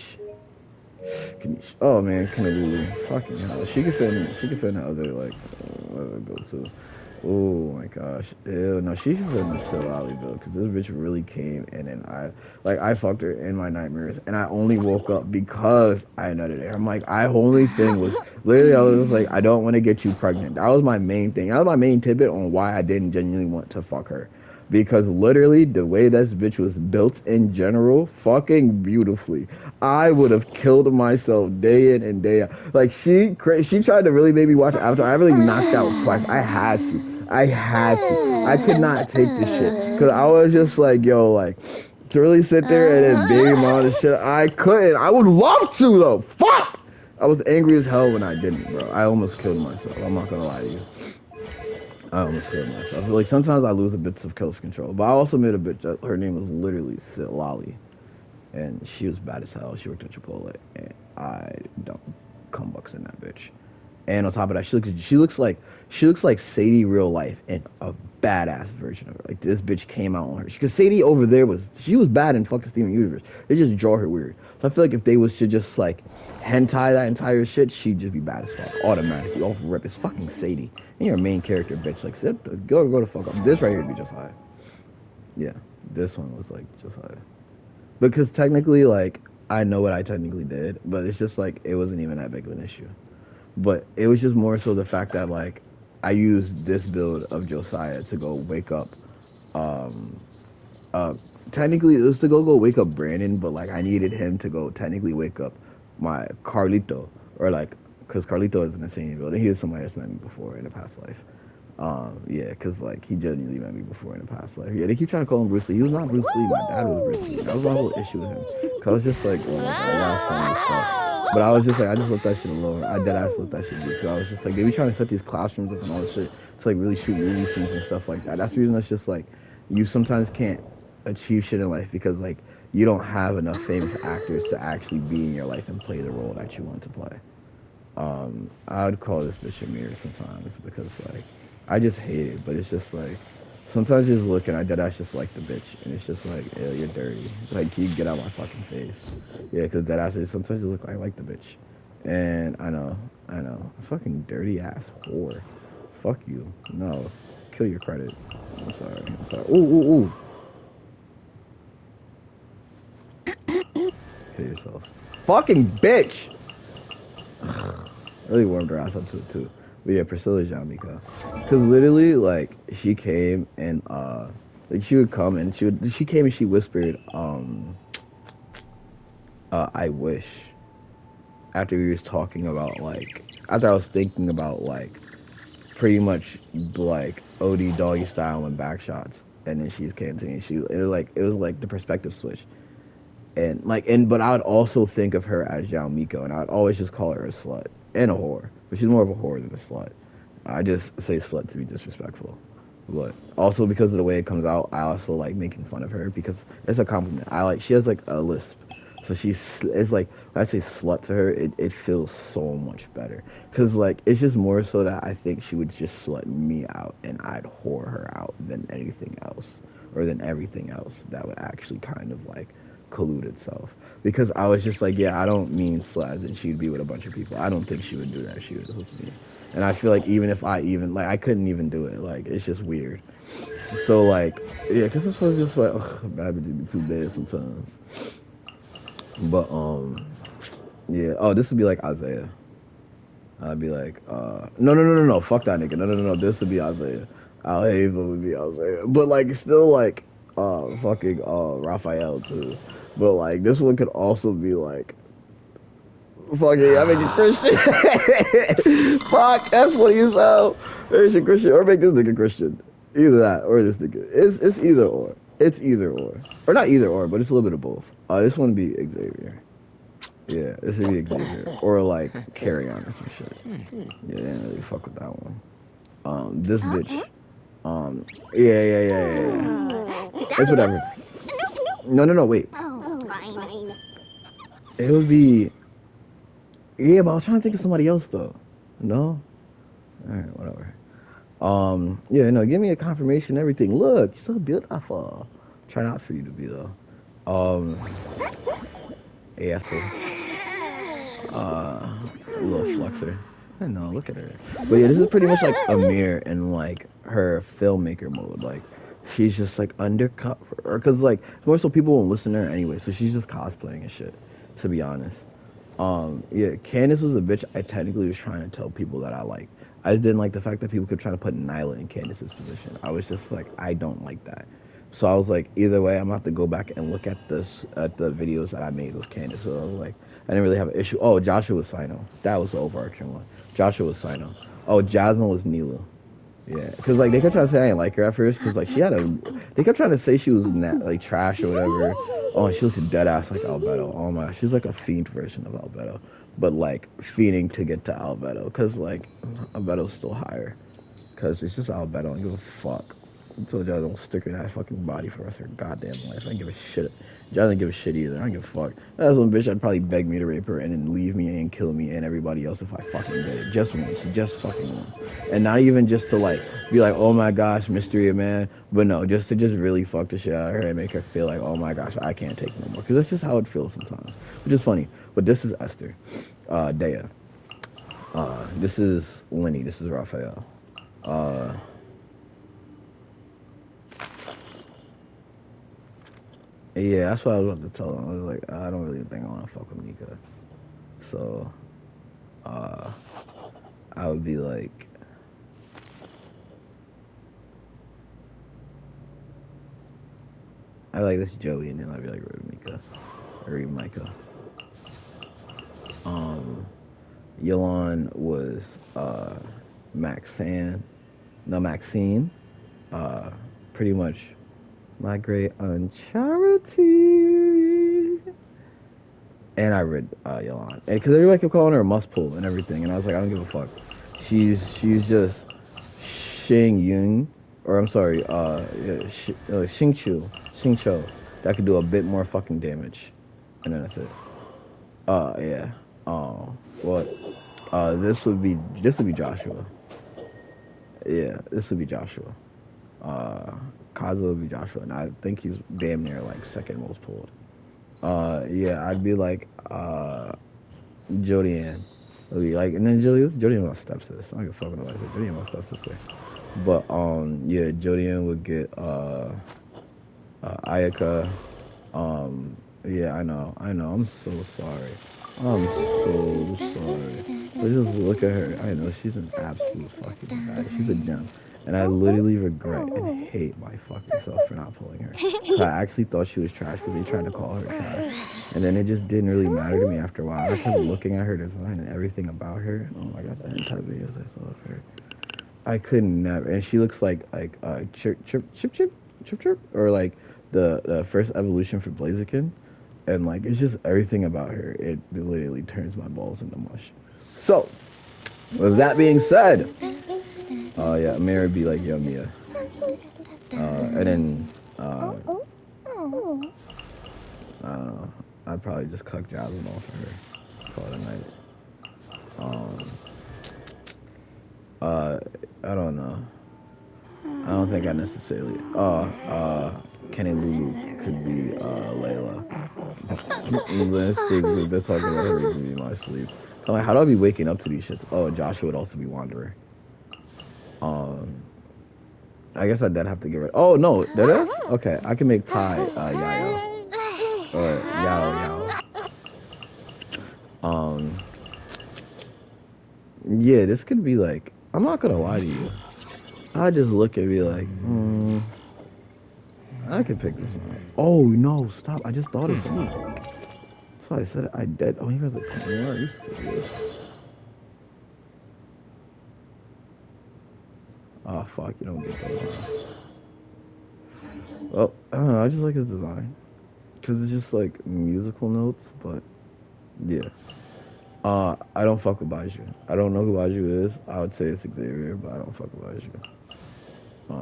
Oh man, Kanalulu. Fucking hell. She could fit in the other, like, other build too. Oh my gosh. Ew, no, she should fit in the Silali build, because this bitch really came, and then I fucked her in my nightmares, and I only woke up because I nutted her. I'm like, only thing was, literally, I was like, I don't want to get you pregnant. That was my main thing. That was my main tidbit on why I didn't genuinely want to fuck her. Because literally, the way this bitch was built in general, fucking beautifully. I would have killed myself day in and day out. Like, she tried to really make me watch Avatar. I really knocked out twice. I had to. I could not take this shit. Because I was just like, yo, like, to really sit there and then baby mom and shit, I couldn't. I would love to, though. Fuck! I was angry as hell when I didn't, bro. I almost killed myself. I'm not gonna lie to you. I almost killed myself. Like, sometimes I lose a bit of self-control. But I also met a bitch that her name was literally Silali. And she was bad as hell. She worked at Chipotle. And I don't come bucks in that bitch. And on top of that, she looks like Sadie real life and a badass version of her. Like, this bitch came out on her. Because Sadie over there she was bad in fucking Steven Universe. They just draw her weird. So I feel like if they was to just like hentai that entire shit, she'd just be bad as fuck. Automatically. Off rip. It's fucking Sadie. And you're a main character, bitch. Like, go the fuck up. This right here would be Josiah. Yeah. This one was like Josiah. Because technically, like, I know what I technically did, but it's just like, it wasn't even that big of an issue. But it was just more so the fact that, like, I used this build of Josiah to go wake up, technically it was to go wake up Brandon, but, like, I needed him to go technically wake up my Carlito, or, like, because Carlito is in the same build, and he was somebody that's met me before in a past life. Yeah, because, like, he genuinely met me before in a past life. Yeah, they keep trying to call him Bruce Lee. He was not Bruce Lee. My dad was Bruce Lee. That was my whole issue with him. Because I was just like, oh my god, last time this stuff. But I was just like, I just let that shit alone. I deadass let that shit be. Because I was just like, they be trying to set these classrooms up and all this shit to, like, really shoot movie scenes and stuff like that. That's the reason that's just, like, you sometimes can't achieve shit in life because, like, you don't have enough famous actors to actually be in your life and play the role that you want to play. I would call this bitch a mirror sometimes because, like, I just hate it, but it's just like sometimes you just look and I dead ass just like the bitch, and it's just like, ew, you're dirty. Like, can you get out my fucking face? Yeah, because dead ass is sometimes you look like the bitch, and I know, fucking dirty ass whore. Fuck you. No, kill your credit. I'm sorry. Ooh. Kill yourself. Fucking bitch. Really warmed her ass up to it too. But yeah, Priscilla's Jamaica. Cause literally, like, she came and like she would come and she came and she whispered, I wish. After we was talking about like, after I was thinking about like, pretty much like OD doggy style and back shots, and then she came to me. It was like the perspective switch. But I would also think of her as Yao Miko, and I would always just call her a slut and a whore, but she's more of a whore than a slut. I just say slut to be disrespectful, but also because of the way it comes out, I also like making fun of her because it's a compliment. She has like a lisp, so it's like when I say slut to her, it feels so much better because like it's just more so that I think she would just slut me out and I'd whore her out than anything else or than everything else that would actually kind of like collude itself because I was just like, yeah, I don't mean slut and she'd be with a bunch of people. I don't think she would do that. She would hook me, and I feel like even if I even like I couldn't even do it. Like it's just weird. So like yeah, because it's just like bad bitches be too bad sometimes. But yeah. Oh, this would be like Isaiah. I'd be like, no, fuck that nigga. No. This would be Isaiah. Al Hazel would be Isaiah. But like still like fucking Raphael too. But like this one could also be like fucking I make you Christian. Fuck, that's what you sound. Make you Christian or make this nigga Christian. Either that or this nigga. It's either or. It's either or. Or not either or, but it's a little bit of both. This one would be Xavier. Yeah, this would be Xavier. Or like Carry On or some shit. Yeah, they didn't really fuck with that one. This bitch. Yeah. It's whatever. No, wait. Oh, fine. It would be. Yeah, but I was trying to think of somebody else though. No? Alright, whatever. Yeah, no, give me a confirmation and everything. Look, you're so beautiful. Try not for you to be though. Asshole. Little flexer. I know, look at her. But yeah, this is pretty much like Amir in like her filmmaker mode. Like, she's just like undercut for her. Cause like, more so people won't listen to her anyway, so she's just cosplaying and shit, to be honest. Yeah, Candace was a bitch I technically was trying to tell people that I like. I just didn't like the fact that people kept trying to put Nyla in Candace's position. I was just like, I don't like that. So I was like, either way, I'm gonna have to go back and look at the videos that I made with Candace. So I was like, I didn't really have an issue. Oh, Joshua was Sino. That was the overarching one. Joshua was Sino. Oh, Jasmine was Neela. Yeah, because like they kept trying to say I didn't like her at first because like they kept trying to say she was like trash or whatever. Oh, she was a dead ass like Albedo. Oh my, she's like a fiend version of Albedo, but like fiending to get to Albedo because like Albedo's still higher because it's just Albedo. I don't give a fuck. I told y'all I don't stick in that fucking body for the rest of her goddamn life. I don't give a shit. Y'all don't give a shit either. I don't give a fuck. That's one bitch I'd probably beg me to rape her and then leave me and kill me and everybody else if I fucking did it. Just once. Just fucking once. And not even just to like be like, oh my gosh, mystery of man. But no, just to just really fuck the shit out of her and make her feel like, oh my gosh, I can't take no more. Because that's just how it feels sometimes. Which is funny. But this is Esther. Dea. This is Lenny. This is Raphael. Yeah, that's what I was about to tell him. I was like, I don't really think I want to fuck with Nika. So, I would be like, I like this Joey, and then I'd be like, Mika, or Micah. Yolon was, Maxine. Pretty much my great on charity. And I read Yolanda. Because everybody kept calling her a must pull and everything. And I was like, I don't give a fuck. She's just Xing Yun. Or I'm sorry, Xing Cho. That could do a bit more fucking damage. And then that's it. Yeah. This would be Joshua. Yeah, this would be Joshua. Kaza would be Joshua, and I think he's damn near like second most pulled. Yeah, I'd be like Jodianne. It'd be like, and then Jodianne my stepsister. I don't give a fuck what I say. Jodianne my stepsister. But yeah, Jodianne would get Ayaka. Yeah, I know. I'm so sorry. I'm so sorry. But just look at her. I know she's an absolute fucking bad. She's a gem. And I literally regret and hate my fucking self for not pulling her. I actually thought she was trash because they tried to call her trash. And then it just didn't really matter to me after a while. I kept looking at her design and everything about her. Oh my god, the entire videos I saw of her. I could never. And she looks like chip, or like the first evolution for Blaziken. And like it's just everything about her. It literally turns my balls into mush. So, with that being said, yeah, Mary would be like Yomiya. And then I don't know. I'd probably just cuck Jasmine off of her. Call it a night. I don't know. I don't think I necessarily. Kenny Lulu could be Layla. Let's see if they're talking about her to be my sleep. I'm like, how do I be waking up to these shits? Oh, Joshua would also be Wanderer. I guess I did have to get rid. Oh no, there is. Okay, I can make Ty Yayo or Yao. Yeah, this could be like. I'm not gonna lie to you. I just look and be like, I could pick this one. Oh no, stop! I just thought of something. That's why I said it. I did. Oh, you guys are coming. Are you serious? Oh fuck! You don't get those. Well, I don't know. I just like his design because it's just like musical notes, but yeah. I don't fuck with Baiju. I don't know who Baiju is. I would say it's Xavier, but I don't fuck with Baiju.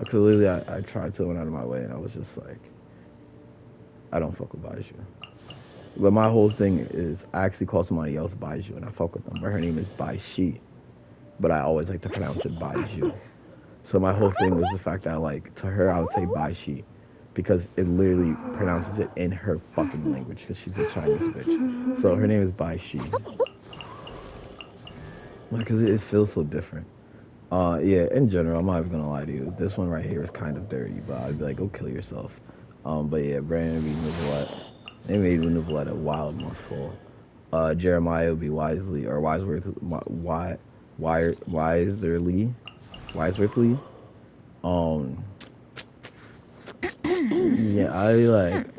Because literally I tried to went out of my way and I was just like, I don't fuck with Baiju. But my whole thing is, I actually call somebody else Baiju and I fuck with them. But her name is Baishi. But I always like to pronounce it Baiju. So my whole thing was the fact that like, to her I would say Baishi. Because it literally pronounces it in her fucking language because she's a Chinese bitch. So her name is Baishi. Because it feels so different. Yeah, in general, I'm not even gonna lie to you. This one right here is kind of dirty, but I'd be like, go kill yourself. But yeah, Brandon would be Nicolette. They made Nicolette a wild mouthful. Jeremiah would be Wisely, or Wisworthly. Yeah, I'd be like,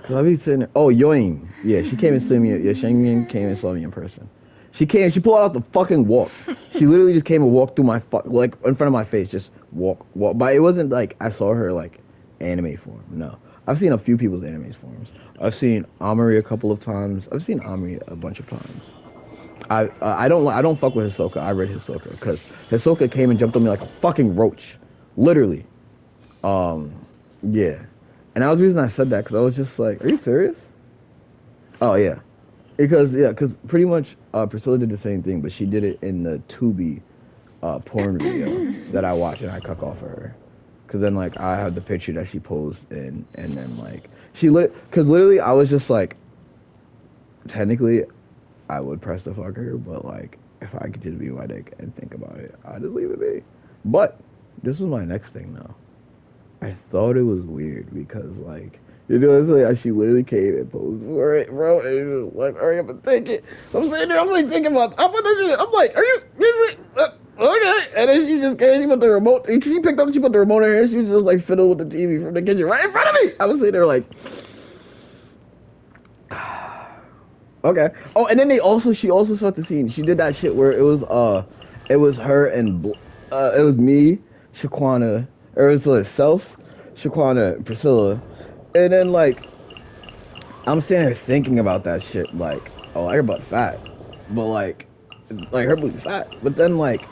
cause I'd be sitting there, oh, Yoing. Yeah, she came and saw me, yeah, Shengyang came and saw me in person. She pulled out the fucking walk. She literally just came and walked through my like in front of my face, just walk. But it wasn't like I saw her like anime form. No, I've seen a few people's anime forms. I've seen Amari a couple of times. I've seen Amari a bunch of times. I don't fuck with Hisoka. I read Hisoka because Hisoka came and jumped on me like a fucking roach, literally. Yeah, and that was the reason I said that because I was just like, are you serious? Oh yeah. Because pretty much Priscilla did the same thing, but she did it in the Tubi porn video that I watched and I cuck off of her. Because then, like, I had the picture that she posed in, and then, like, because literally I was just like, technically, I would press the fuck her, but, like, if I could just be my dick and think about it, I'd just leave it be. But, this was my next thing, though. I thought it was weird because, like, you know what I'm saying? She literally came and posed for it, bro. And it was like, hurry up and take it. I'm sitting there, I'm like thinking about, I'm like, are you, okay. And then she just came, she put the remote, she picked up, she put the remote in her hand, she was just like fiddling with the TV from the kitchen right in front of me. I was sitting there like, okay. Oh, and then she also shot the scene. She did that shit where it was her and, it was me, Shaquana, or it was herself, Shaquana, Priscilla. And then, like, I'm sitting here thinking about that shit, like, oh, her butt fat. But, like her booty's fat. But then, like,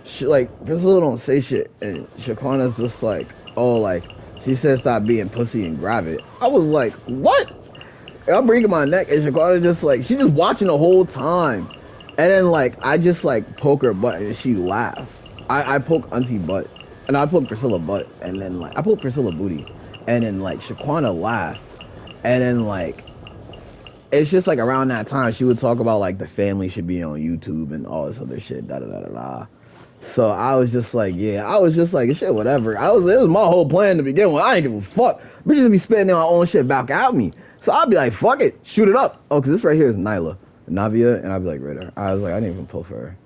Priscilla don't say shit. And Shaquana's just like, oh, like, she said stop being pussy and grab it. I was like, what? And I'm breaking my neck, and Shaquana just, like, she's just watching the whole time. And then like I just like poke her butt and she laughed. I poke Auntie butt, and I poke Priscilla butt, and then like I poke Priscilla booty, and then like Shaquana laughed, and then like it's just like around that time she would talk about like the family should be on YouTube and all this other shit. Da da da da da. So I was just like, yeah, I was just like, shit, whatever. It was my whole plan to begin with. I ain't give a fuck. Bitches be spitting their own shit back at me. So I'd be like, fuck it, shoot it up. Oh, cause this right here is Nyla, Navia, and I'd be like, Ritter. I was like, I didn't even pull for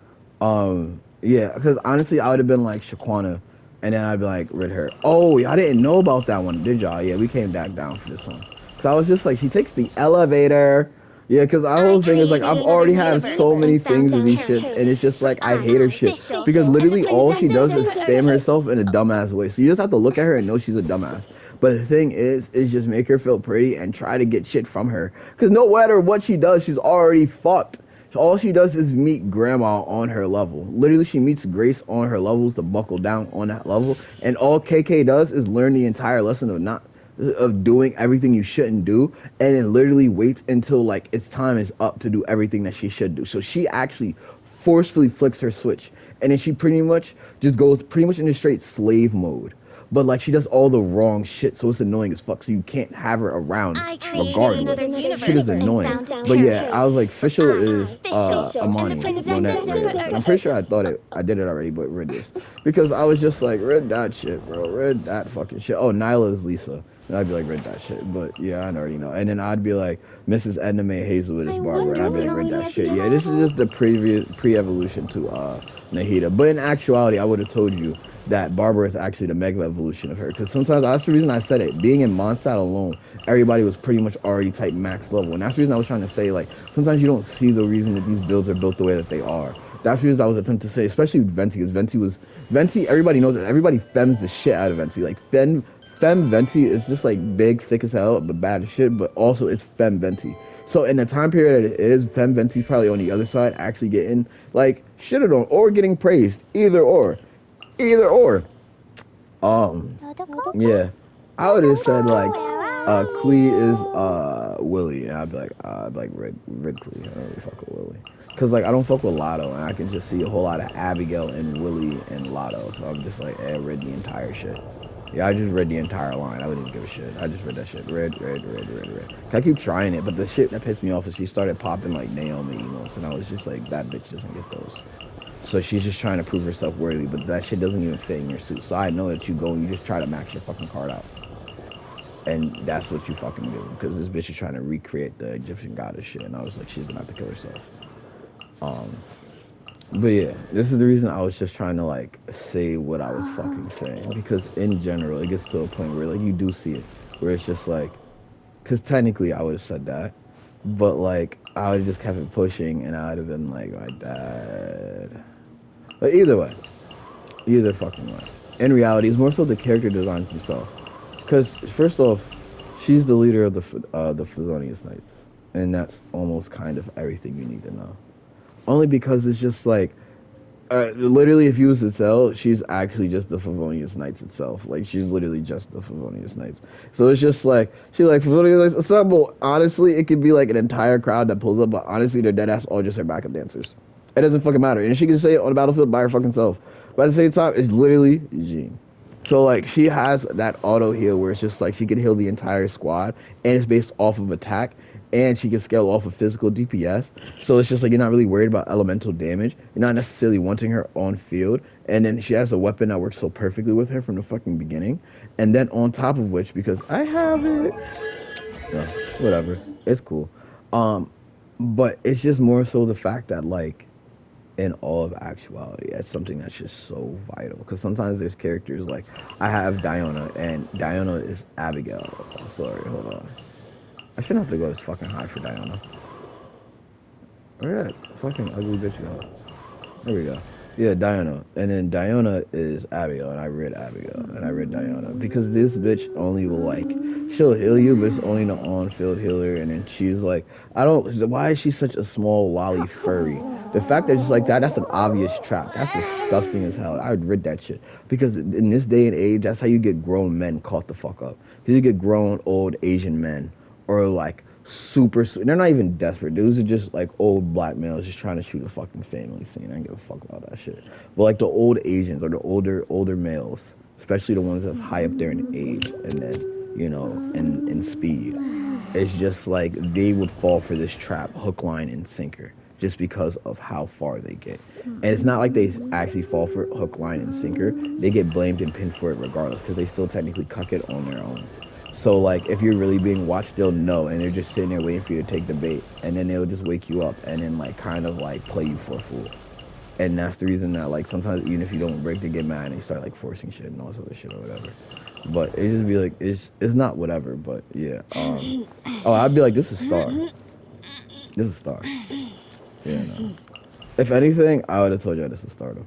her. Yeah, cause honestly, I would have been like Shaquana, and then I'd be like, rid her. Oh, y'all didn't know about that one, did y'all? Yeah, we came back down for this one. So I was just like, she takes the elevator. Yeah, because our whole thing is like I've already had so many things of these shits, and it's just like I hate her shit because literally all she does is spam herself in a dumbass way. So you just have to look at her and know she's a dumbass. But the thing is just make her feel pretty and try to get shit from her. Because no matter what she does, she's already fucked. All she does is meet grandma on her level. Literally, she meets Grace on her levels to buckle down on that level. And all KK does is learn the entire lesson of doing everything you shouldn't do, and then literally waits until like its time is up to do everything that she should do. So she actually forcefully flicks her switch, and then she pretty much just goes pretty much into straight slave mode. But like she does all the wrong shit, so it's annoying as fuck. So you can't have her around regardless. Shit is annoying. But yeah, I was like, Fischl is Amani, Monet, Reyes. And I'm pretty sure I did it already, but read this because I was just like, read that shit, bro. Read that fucking shit. Oh, Nyla is Lisa. And I'd be like, read that shit. But yeah, I already know. And then I'd be like, Mrs. Edna Mae Hazelwood is Barbara. And I'd be like, read that shit. Yeah, this is just the pre-evolution to Nahida. But in actuality, I would have told you that Barbara is actually the mega evolution of her. Because sometimes that's the reason I said it. Being in Mondstadt alone, everybody was pretty much already type max level. And that's the reason I was trying to say, like, sometimes you don't see the reason that these builds are built the way that they are. That's the reason I was attempting to say, especially with Venti, because Venti, everybody knows that everybody fems the shit out of Venti. Like, Fem Venti is just like big, thick as hell, but bad as shit, but also it's Fem Venti. So in the time period that it is, Fem Venti's probably on the other side, actually getting like shitted on or getting praised. Either or. Yeah. I would have said like Klee is Willie, and I'd be like Red Klee. I don't really fuck with Willie. Cause like I don't fuck with Lotto, and I can just see a whole lot of Abigail and Willie and Lotto. So I'm just like, read the entire shit. Yeah, I just read the entire line. I wouldn't even give a shit. I just read that shit. Read. I keep trying it, but the shit that pissed me off is she started popping like Naomi emos, and I was just like, that bitch doesn't get those. So she's just trying to prove herself worthy, but that shit doesn't even fit in your suit. So I know that you go and you just try to max your fucking card out. And that's what you fucking do, because this bitch is trying to recreate the Egyptian goddess shit, and I was like, she's gonna have to kill herself. But yeah, this is the reason I was just trying to like say what I was fucking saying, because in general it gets to a point where like you do see it, where it's just like, because technically I would have said that, but like I would have just kept it pushing, and I would have been like, my dad. But either fucking way. In reality, it's more so the character designs themselves, because first off, she's the leader of the Fazonius Knights, and that's almost kind of everything you need to know. Only because it's just like, literally, if you was to tell, she's actually just the Favonius Knights itself. Like, she's literally just the Favonius Knights. So it's just like, she's like, Favonius Knights assemble. Honestly, it could be like an entire crowd that pulls up, but honestly, they're dead ass all just her backup dancers. It doesn't fucking matter. And she can say it on the battlefield by her fucking self. But at the same time, it's literally Jean. So like she has that auto heal where it's just like she can heal the entire squad, and it's based off of attack, and she can scale off of physical DPS. So it's just like you're not really worried about elemental damage. You're not necessarily wanting her on field. And then she has a weapon that works so perfectly with her from the fucking beginning. And then on top of which, because I have it, no, whatever, it's cool. But it's just more so the fact that like, in all of actuality, that's something that's just so vital, because sometimes there's characters like I have Diona, and Diona is Abigail. Oh, sorry, hold on, I shouldn't have to go this fucking high for Diona. Where that fucking ugly bitch go? There we go. Yeah, Diona. And then Diona is Abigail, and I read Abigail, and I read Diona, because this bitch only will like, she'll heal you, but it's only the on-field healer. And then she's like, why is she such a small lolly furry? The fact that it's like that, that's an obvious trap. That's disgusting as hell. I would read that shit. Because in this day and age, that's how you get grown men caught the fuck up. Because you get grown, old Asian men, or like They're not even desperate. Dudes are just like old black males just trying to shoot a fucking family scene. I don't give a fuck about that shit. But like the old Asians or the older males, especially the ones that's high up there in age and then, you know, in speed. It's just like they would fall for this trap, hook, line, and sinker, just because of how far they get. And it's not like they actually fall for hook, line, and sinker. They get blamed and pinned for it regardless, because they still technically cuck it on their own. So like, if you're really being watched, they'll know, and they're just sitting there waiting for you to take the bait, and then they'll just wake you up, and then like kind of like play you for a fool. And that's the reason that like sometimes even if you don't break, they get mad and they start like forcing shit and all this other shit or whatever. But it just be like it's not whatever. But yeah. Oh, I'd be like, this is Star. This is Star. Yeah. No. If anything, I would have told you this is Star though.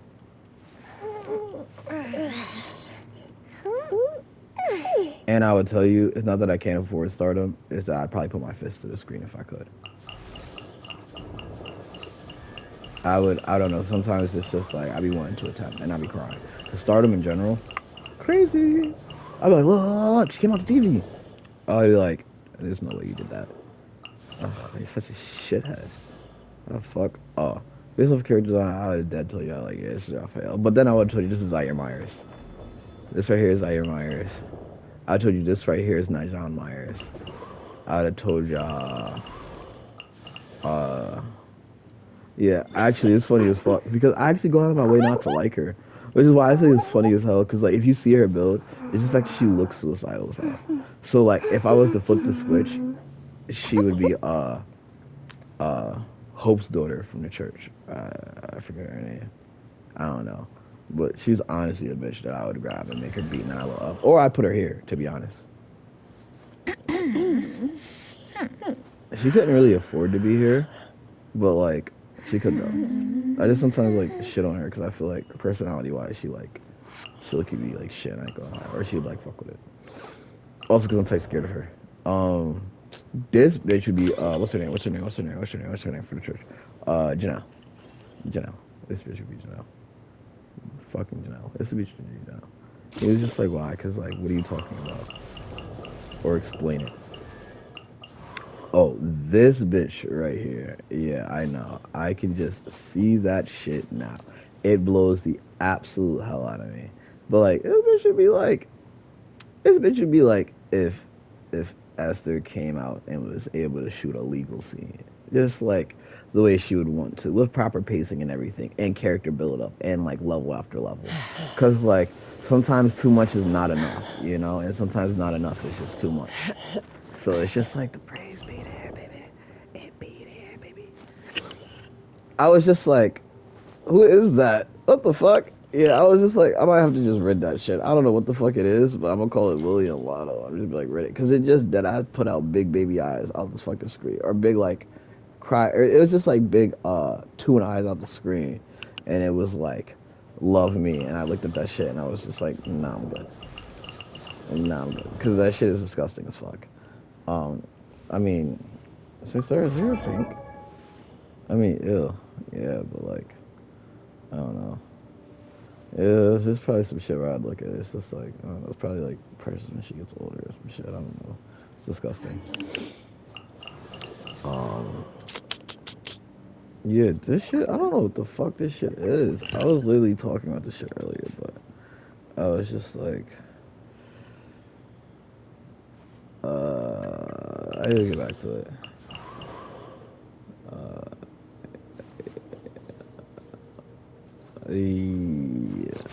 And I would tell you, it's not that I can't afford stardom, it's that I'd probably put my fist to the screen if I could. I don't know, sometimes it's just like, I'd be wanting to attempt, and I'd be crying. Cause stardom in general, crazy. I'd be like, look, she came out the TV. I'd be like, there's no way you did that. Oh, you're such a shithead. Oh, fuck. Oh, based off character design, I would have dead told you, like, yeah, this is Raphael. But then I would have told you, this is Zaire Myers. This right here is Zaire Myers. I told you this right here is Nijon Myers. I would have told y'all, yeah, actually, it's funny as fuck, because I actually go out of my way not to like her. Which is why I think it's funny as hell, because, like, if you see her build, it's just like she looks suicidal as hell. So, like, if I was to flip the switch, she would be, Hope's daughter from the church. I forget her name. I don't know. But she's honestly a bitch that I would grab and make her beat Nyla up. Or I'd put her here, to be honest. She couldn't really afford to be here, but, like, she could though. I just sometimes, like, shit on her because I feel like, personality-wise, she'll keep me, like, shit and I ain't gonna lie. Or she'd, like, fuck with it. Also because I'm type scared of her. This bitch would be, what's her name for the church? Janelle. This bitch would be Janelle. Fucking Janelle. This would be Janelle. He was just like, why? Because, like, what are you talking about? Or explain it. Oh, this bitch right here. Yeah, I know. I can just see that shit now. It blows the absolute hell out of me. But, like, this bitch should be like if Esther came out and was able to shoot a legal scene. Just like the way she would want to, with proper pacing and everything, and character build up, and like level after level. Cause like sometimes too much is not enough, you know, and sometimes not enough is just too much. So it's just like the praise be there, baby. It be there, baby. I was just like, who is that? What the fuck? Yeah, I was just like, I might have to just read that shit. I don't know what the fuck it is, but I'm gonna call it William Lotto. I'm just be like, read it. Cause it just, that I put out big baby eyes out the fucking screen. Or big like, cry, or it was just like big, tune eyes out the screen. And it was like, love me. And I looked at that shit and I was just like, nah, I'm good. Nah, I'm good. Cause that shit is disgusting as fuck. I mean, so Sarah's hair pink. I mean, ew. Yeah, but like, I don't know. Yeah, there's probably some shit where I'd look at it. It's just like, I don't know, it's probably like precious when she gets older or some shit. I don't know. It's disgusting. Yeah, this shit, I don't know what the fuck this shit is. I was literally talking about this shit earlier, but I was just like, I gotta get back to it.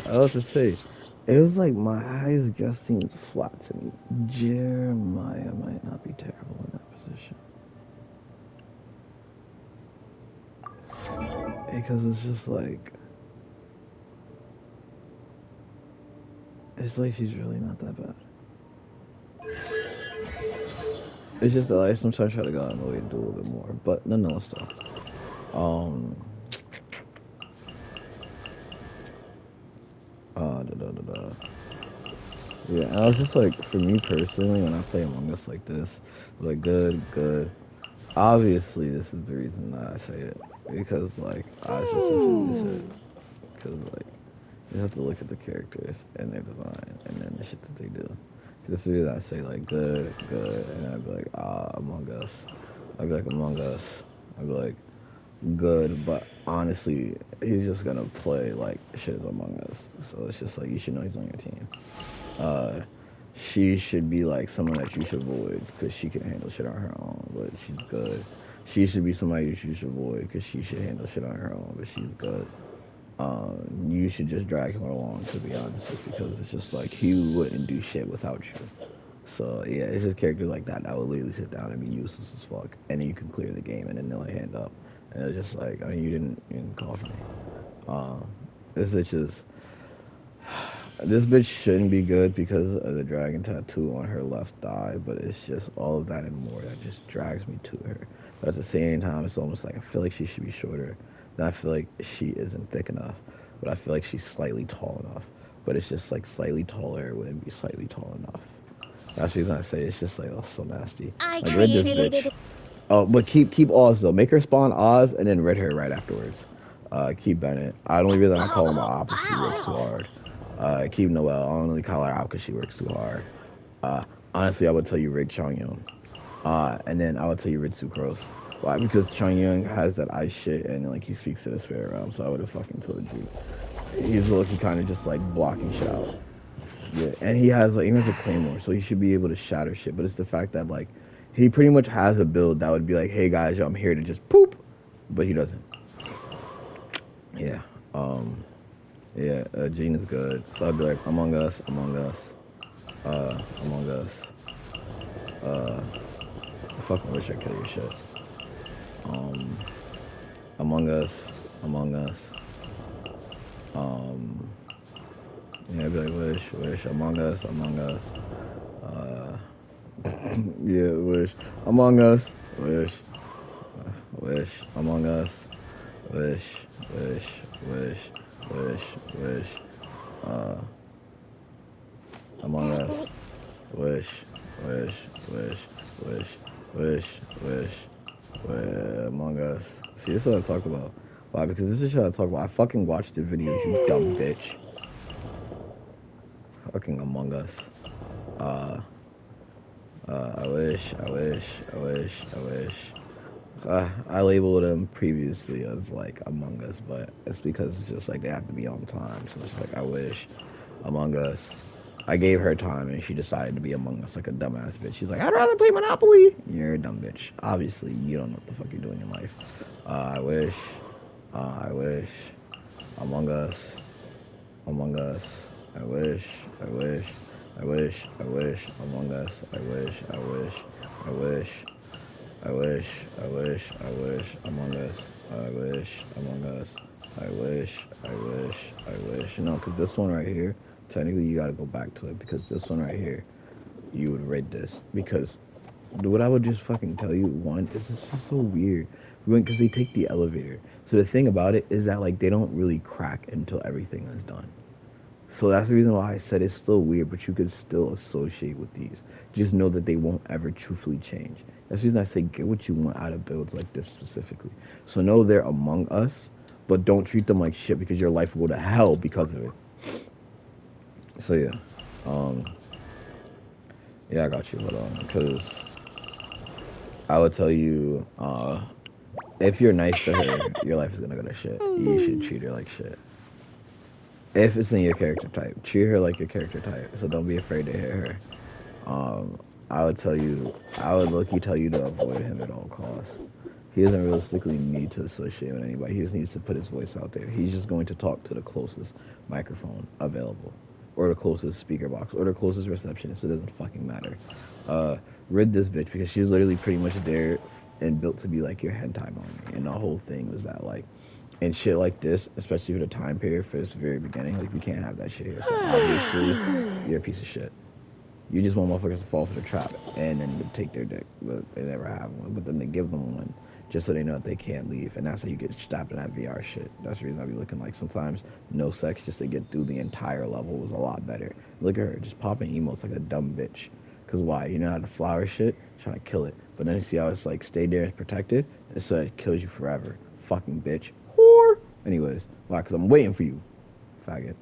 I was to say, it was like my eyes just seemed flat to me. Jeremiah might not be terrible in that position. Because it's just like, it's like she's really not that bad. It's just that I sometimes try to go out of my way to do a little bit more, but nonetheless though. Yeah, and I was just like, for me personally, when I play Among Us like this, like good. Obviously, this is the reason that I say it, because like I just simply said, because like you have to look at the characters and their design, and then the shit that they do, Just read that say like good, good, and I'd be like, Among Us. I'd be like Among Us. I'd be like good, but honestly, he's just gonna play like shit is Among Us. So it's just like you should know he's on your team. Uh, she should be like someone that you should avoid because she can handle shit on her own, but she's good. She should be somebody that you should avoid because she should handle shit on her own, but she's good. You should just drag him along, to be honest, just because it's just like he wouldn't do shit without you. So yeah, it's just characters like that that would literally sit down and be useless as fuck, and then you can clear the game, and then they'll hand up, and it's just like, I mean, you didn't call for me. This bitch is, this bitch shouldn't be good because of the dragon tattoo on her left thigh, but it's just all of that and more that just drags me to her. But at the same time, it's almost like I feel like she should be shorter. Then I feel like she isn't thick enough, but I feel like she's slightly tall enough. But it's just like slightly taller wouldn't be slightly tall enough. That's the reason I say it's just like, oh, so nasty. I Like rid this created bitch. Oh, but keep Oz though. Make her spawn Oz and then rid her right afterwards. Keep Bennett. I don't reason I call her my op because she works too hard. Keep Noelle. I don't really call her out because she works too hard. Honestly, I would tell you rid Chongyun. And then I would tell you rid Sucrose. Why? Because Chongyun has that ice shit and like he speaks to the spirit realm, so I would have fucking told you. He's looking kind of just like blocking shit out. Yeah, and he has like, he has a claymore, so he should be able to shatter shit. But it's the fact that like he pretty much has a build that would be like, hey guys, yo, I'm here to just poop, but he doesn't. Yeah, Gene is good. So I'd be like Among Us, Among Us, Among Us. I fucking wish I kill your shit. Among Us, Among Us. Yeah, I'd be like wish, Among Us, Among Us. Yeah, wish, Among Us, wish, Among Us, wish, wish, wish, wish, wish. Among Us, wish, wish, wish, wish, wish, wish, Among Us. See, this is what I talk about. Why? Because this is what I talk about. I fucking watched the videos, you dumb bitch. Fucking Among Us. I wish. I labeled them previously as like Among Us, but it's because it's just like they have to be on time. So it's like I wish Among Us. I gave her time and she decided to be Among Us like a dumbass bitch. She's like, I'd rather play Monopoly. You're a dumb bitch. Obviously, you don't know what the fuck you're doing in life. I wish Among Us. Among Us. I wish Among Us. I wish Among Us. I wish Among Us. I wish No, because this one right here, technically you gotta go back to it because this one right here, you would rate this because what I would just fucking tell you, one, is this is so weird. Because they take the elevator. So the thing about it is that like they don't really crack until everything is done. So that's the reason why I said it's still weird, but you could still associate with these. Just know that they won't ever truthfully change. That's the reason I say get what you want out of builds like this specifically. So know they're Among Us, but don't treat them like shit because your life will go to hell because of it. So yeah. Yeah, I got you. Hold on. Because I would tell you, if you're nice to her, your life is gonna go to shit. You should treat her like shit. If it's in your character type, treat her like your character type. So don't be afraid to hit her. I would look-y tell you to avoid him at all costs. He doesn't realistically need to associate with anybody. He just needs to put his voice out there. He's just going to talk to the closest microphone available, or the closest speaker box, or the closest receptionist. It doesn't fucking matter. Rid this bitch because she's literally pretty much there and built to be like your hentai mommy. And the whole thing was that like, and shit like this, especially for the time period for this very beginning, like we can't have that shit here. So obviously, you're a piece of shit. You just want motherfuckers to fall for the trap and then you take their dick, but they never have one. But then they give them one just so they know that they can't leave, and that's how you get stopped in that VR shit. That's the reason I be looking like sometimes no sex just to get through the entire level was a lot better. Look at her, just popping emotes like a dumb bitch. Cause why? You know how to flower shit, trying to kill it, but then you see how it's like stay there and protected, and so it kills you forever. Fucking bitch. Whore. Anyways, why? Cause I'm waiting for you, faggot.